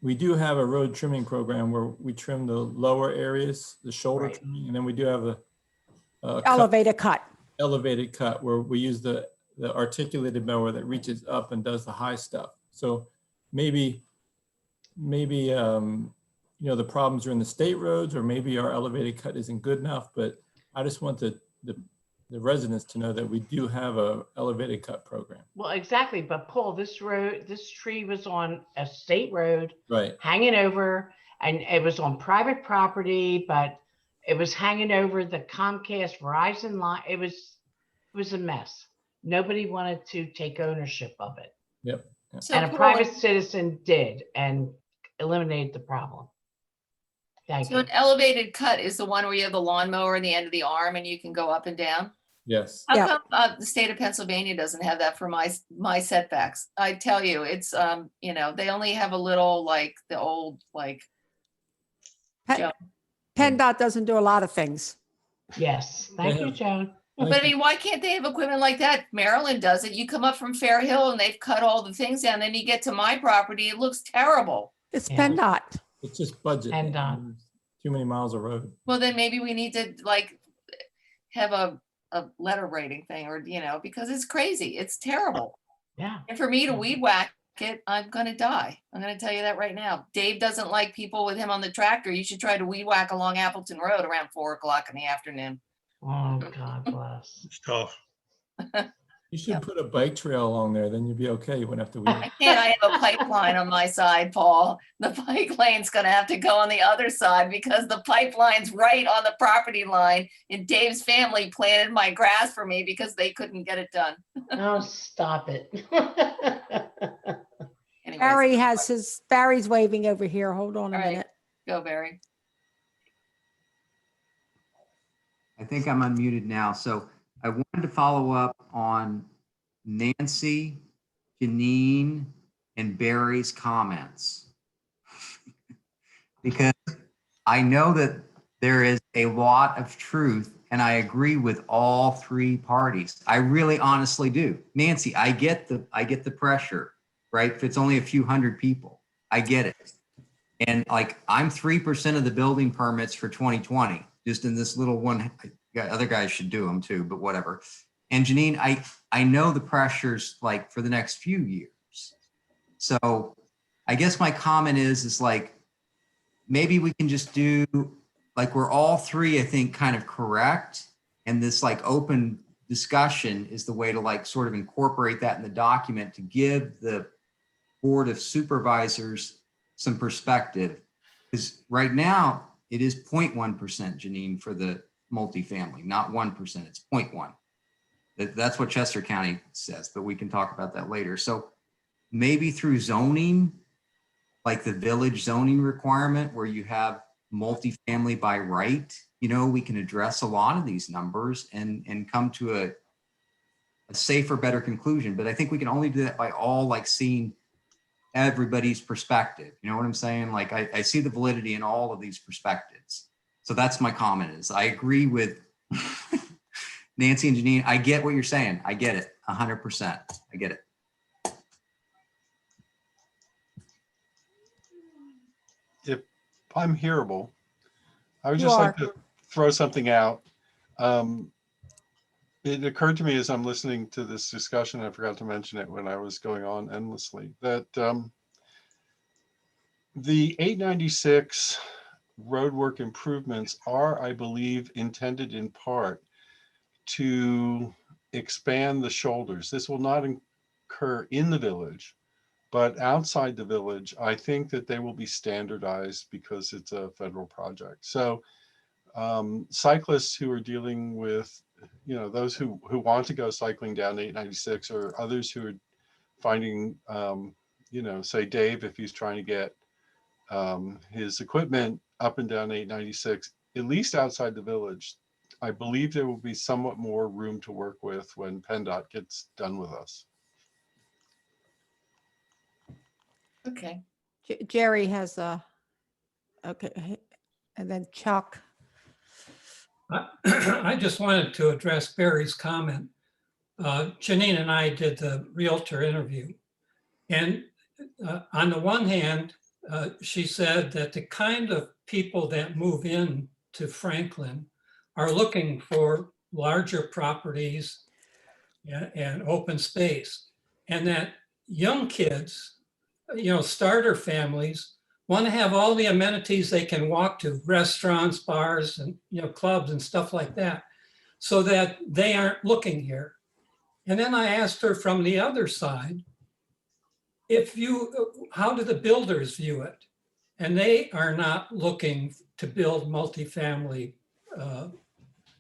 we do have a road trimming program where we trim the lower areas, the shoulder trimming, and then we do have a elevated cut where we use the articulated mower that reaches up and does the high stuff. So maybe you know, the problems are in the state roads, or maybe our elevated cut isn't good enough. But I just want the residents to know that we do have a elevated cut program. Well, exactly. But Paul, this tree was on a state road, right, hanging over, and it was on private property, but it was hanging over the Comcast Verizon line. It was a mess. Nobody wanted to take ownership of it. Yep. So and a private citizen did and eliminated the problem. Thank you. So an elevated cut is the one where you have the lawnmower in the end of the arm and you can go up and down? Yes. How come the state of Pennsylvania doesn't have that for my setbacks? I tell you, it's you know, they only have a little, like the old, like. PennDOT doesn't do a lot of things. Yes, thank you, Joan. But I mean, why can't they have equipment like that? Maryland does it. You come up from Fair Hill and they've cut all the things down. Then you get to my property, it looks terrible. It's PennDOT. It's just budget. PennDOT. Too many miles of road. Well, then maybe we need to like have a letter writing thing, or, you know, because it's crazy. It's terrible. Yeah. And for me to weed whack it, I'm going to die. I'm going to tell you that right now. Dave doesn't like people with him on the tractor. You should try to weed whack along Appleton Road around 4 o'clock in the afternoon. Oh, God bless. It's tough. You should put a bike trail along there, then you'd be okay. You wouldn't have to weed. I can't. I have a pipeline on my side, Paul. The bike lane's going to have to go on the other side because the pipeline's right on the property line. And Dave's family planted my grass for me because they couldn't get it done. Oh, stop it. Anyways, Barry's waving over here. Hold on a all right. minute. Go, Barry. I think I'm unmuted now. So I wanted to follow up on Nancy, Janine, and Barry's comments. Because I know that there is a lot of truth, and I agree with all three parties. I really honestly do. Nancy, I get the pressure, right? If it's only a few hundred people, I get it. And like, I'm 3% of the building permits for 2020, just in this little one. Other guys should do them too, but whatever. And Janine, I know the pressures like for the next few years. So I guess my comment is like, maybe we can just do, like, we're all three, I think, kind of correct. And this like open discussion is the way to like sort of incorporate that in the document to give the Board of Supervisors some perspective. Because right now it is 0.1%, Janine, for the multifamily, not 1%, it's 0.1. That's what Chester County says, but we can talk about that later. So maybe through zoning, like the village zoning requirement where you have multifamily by right, you know, we can address a lot of these numbers and come to a safer, better conclusion. But I think we can only do that by all like seeing everybody's perspective. You know what I'm saying? Like I see the validity in all of these perspectives. So that's my comment is I agree with Nancy and Janine. I get what you're saying. I get it 100%. I get it. If I'm hearable, I would You just are. like to throw something out. It occurred to me as I'm listening to this discussion, I forgot to mention it when I was going on endlessly, that the 896 roadwork improvements are, I believe, intended in part to expand the shoulders. This will not occur in the village, but outside the village, I think that they will be standardized because it's a federal project. So cyclists who are dealing with, you know, those who want to go cycling down 896 or others who are finding, you know, say Dave, if he's trying to get his equipment up and down 896, at least outside the village, I believe there will be somewhat more room to work with when PennDOT gets done with us. Okay. Jerry has a, okay, and then Chuck. I just wanted to address Barry's comment. Janine and I did the Realtor interview. And on the one hand, she said that the kind of people that move in to Franklin are looking for larger properties and open space. And that young kids, you know, starter families want to have all the amenities they can walk to, restaurants, bars, and, you know, clubs and stuff like that, so that they aren't looking here. And then I asked her from the other side, how do the builders view it? And they are not looking to build multifamily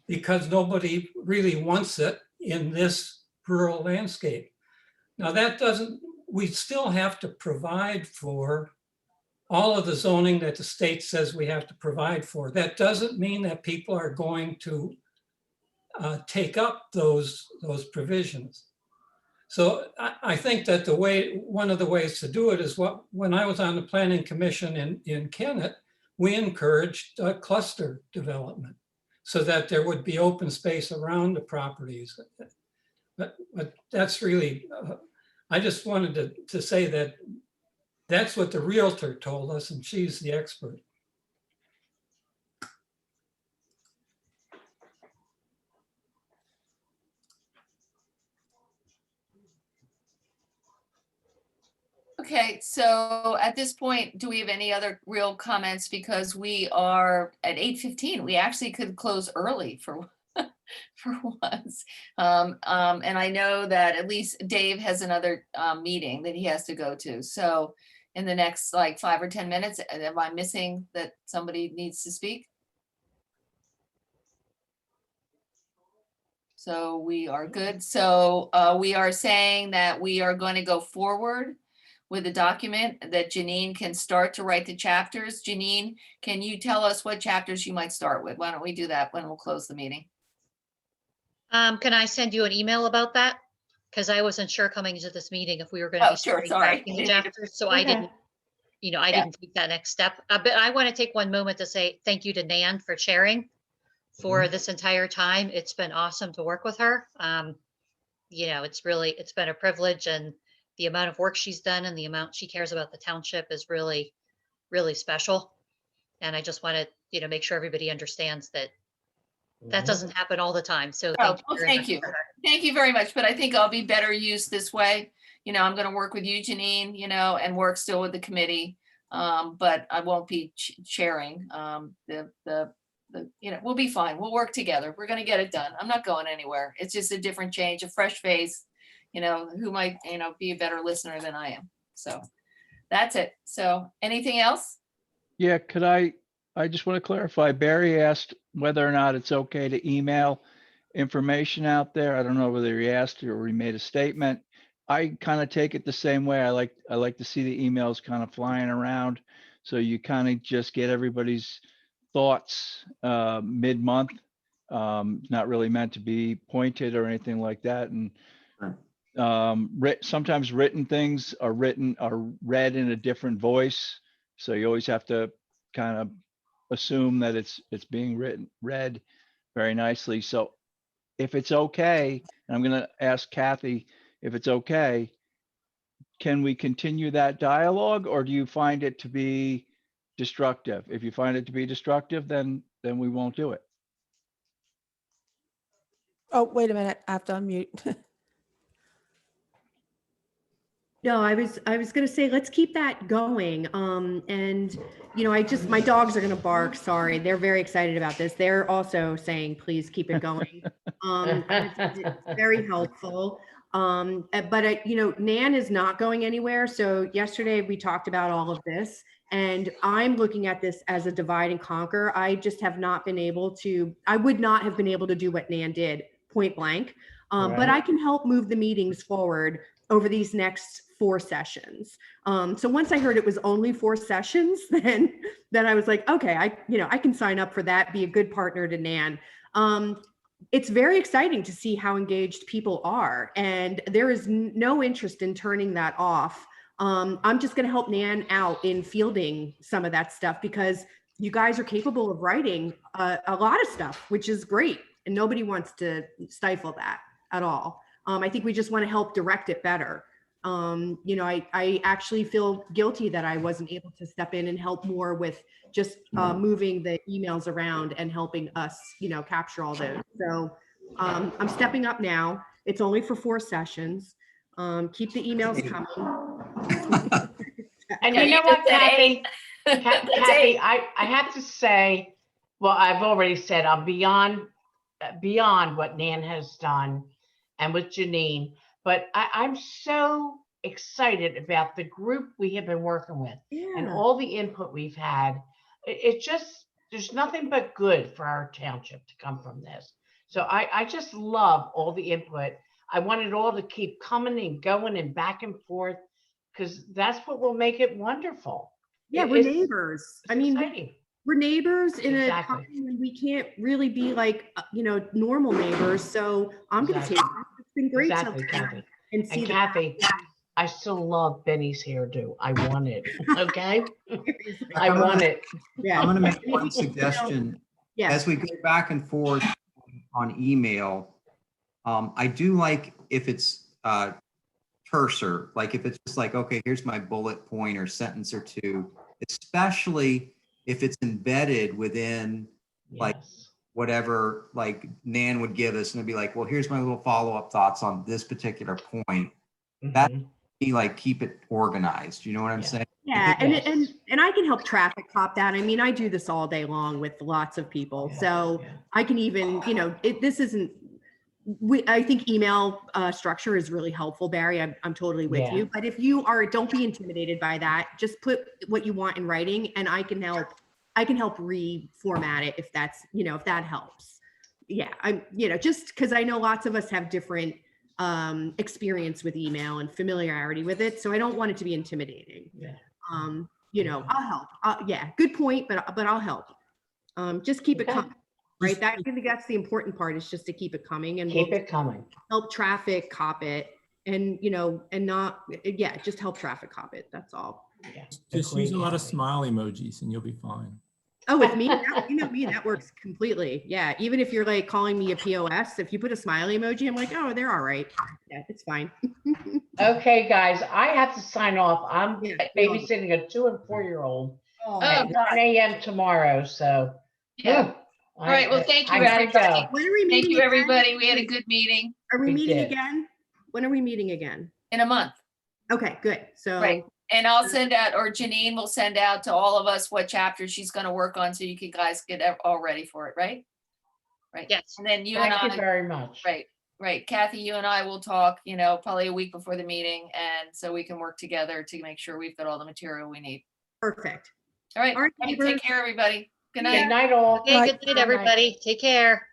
because nobody really wants it in this rural landscape. Now that doesn't, we still have to provide for all of the zoning that the state says we have to provide for. That doesn't mean that people are going to take up those provisions. So I think that one of the ways to do it is when I was on the planning commission in Kennett, we encouraged cluster development so that there would be open space around the properties. But that's really, I just wanted to say that that's what the realtor told us, and she's the expert. Okay, so at this point, do we have any other real comments? Because we are at 8:15. We actually could close early for for once. And I know that at least Dave has another meeting that he has to go to. So in the next like 5 or 10 minutes, am I missing that somebody needs to speak? So we are good. So we are saying that we are going to go forward with a document that Janine can start to write the chapters. Janine, can you tell us what chapters you might start with? Why don't we do that when we'll close the meeting? Can I send you an email about that? Because I wasn't sure coming into this meeting if we were going to be sure, starting sorry. drafting the chapters, so I didn't, you know, I didn't take that next step. But I want to take one moment to say thank you to Nan for chairing for this entire time. It's been awesome to work with her. You know, it's been a privilege, and the amount of work she's done and the amount she cares about the township is really, really special. And I just want to, you know, make sure everybody understands that that doesn't happen all the time. So Oh, thank you. Thank you very much. But I think I'll be better used this way. You know, I'm going to work with you, Janine, you know, and work still with the committee. But I won't be chairing you know, we'll be fine. We'll work together. We're going to get it done. I'm not going anywhere. It's just a different change, a fresh face, you know, who might, you know, be a better listener than I am. So that's it. So anything else? Yeah, could I I just want to clarify, Barry asked whether or not it's okay to email information out there. I don't know whether he asked or he made a statement. I kind of take it the same way. I like to see the emails kind of flying around. So you kind of just get everybody's thoughts mid-month. Not really meant to be pointed or anything like that. And sometimes written things are read in a different voice. So you always have to kind of assume that it's being read very nicely. So if it's okay, and I'm going to ask Kathy if it's okay, can we continue that dialogue, or do you find it to be destructive? If you find it to be destructive, then we won't do it. Oh, wait a minute. I have to unmute. No, I was going to say, let's keep that going. And, you know, my dogs are going to bark. Sorry. They're very excited about this. They're also saying, please keep it going. It's very helpful. But you know, Nan is not going anywhere. So yesterday we talked about all of this, and I'm looking at this as a divide and conquer. I just have not been able to, I would not have been able to do what Nan did point blank. But I can help move the meetings forward over these next 4 sessions. So once I heard it was only 4 sessions, then I was like, okay, I can sign up for that, be a good partner to Nan. It's very exciting to see how engaged people are, and there is no interest in turning that off. I'm just going to help Nan out in fielding some of that stuff, because you guys are capable of writing a lot of stuff, which is great. And nobody wants to stifle that at all. I think we just want to help direct it better. You know, I actually feel guilty that I wasn't able to step in and help more with just moving the emails around and helping us, you know, capture all those. So I'm stepping up now. It's only for 4 sessions. Keep the emails coming. And you know what, Kathy? Kathy, I have to say, well, I've already said I'm beyond what Nan has done and with Janine, but I'm so excited about the group we have been working with and all the input we've had. It just, there's nothing but good for our township to come from this. So I just love all the input. I want it all to keep coming and going and back and forth, because that's what will make it wonderful. Yeah, we're neighbors. I mean, we're neighbors in a time when we can't really be like, you know, normal neighbors. So I'm going to take it. It's been great to and see Kathy, I still love Benny's hairdo. I want it. Okay. I want it. Yeah. I'm going to make one suggestion. Yeah. As we go back and forth on email, I do like if it's terser, like if it's just like, okay, here's my bullet point or sentence or two, especially if it's embedded within like whatever like Nan would give us, and it'd be like, well, here's my little follow-up thoughts on this particular point. That be like, keep it organized. You know what I'm saying? Yeah, and I can help traffic cop that. I mean, I do this all day long with lots of people, so I can even, you know, this isn't. I think email structure is really helpful, Barry. I'm totally with you. But if you are, don't be intimidated by that. Just put what you want in writing, and I can help reformat it if that's, you know, if that helps. Yeah, I'm, you know, just because I know lots of us have different experience with email and familiarity with it, so I don't want it to be intimidating. You know, I'll help. Yeah, good point, but I'll help. Just keep it coming. Right. I think that's the important part, is just to keep it coming and keep it coming. Help traffic cop it, and, you know, and not, just help traffic cop it. That's all. Yeah. Just use a lot of smile emojis and you'll be fine. Oh, with me, you know me, that works completely. Yeah. Even if you're like calling me a POS, if you put a smiley emoji, I'm like, oh, they're all right. Yeah, it's fine. Okay, guys, I have to sign off. I'm babysitting a 2- and 4-year-old at 9 a.m. tomorrow. So All right. Well, thank you, everybody. Thank you, everybody. We had a good meeting. Are we meeting again? When are we meeting again? In a month. Okay, good. So, right. And I'll send out, or Janine will send out to all of us what chapter she's going to work on, so you can guys get all ready for it. Right. Right. Yes. And then Thank you very much. Right. Right. Kathy, you and I will talk, you know, probably a week before the meeting. And so we can work together to make sure we've got all the material we need. Perfect. All right. All right, Take care, everybody. Good Good night. night, all. Okay, good night, everybody. Take care.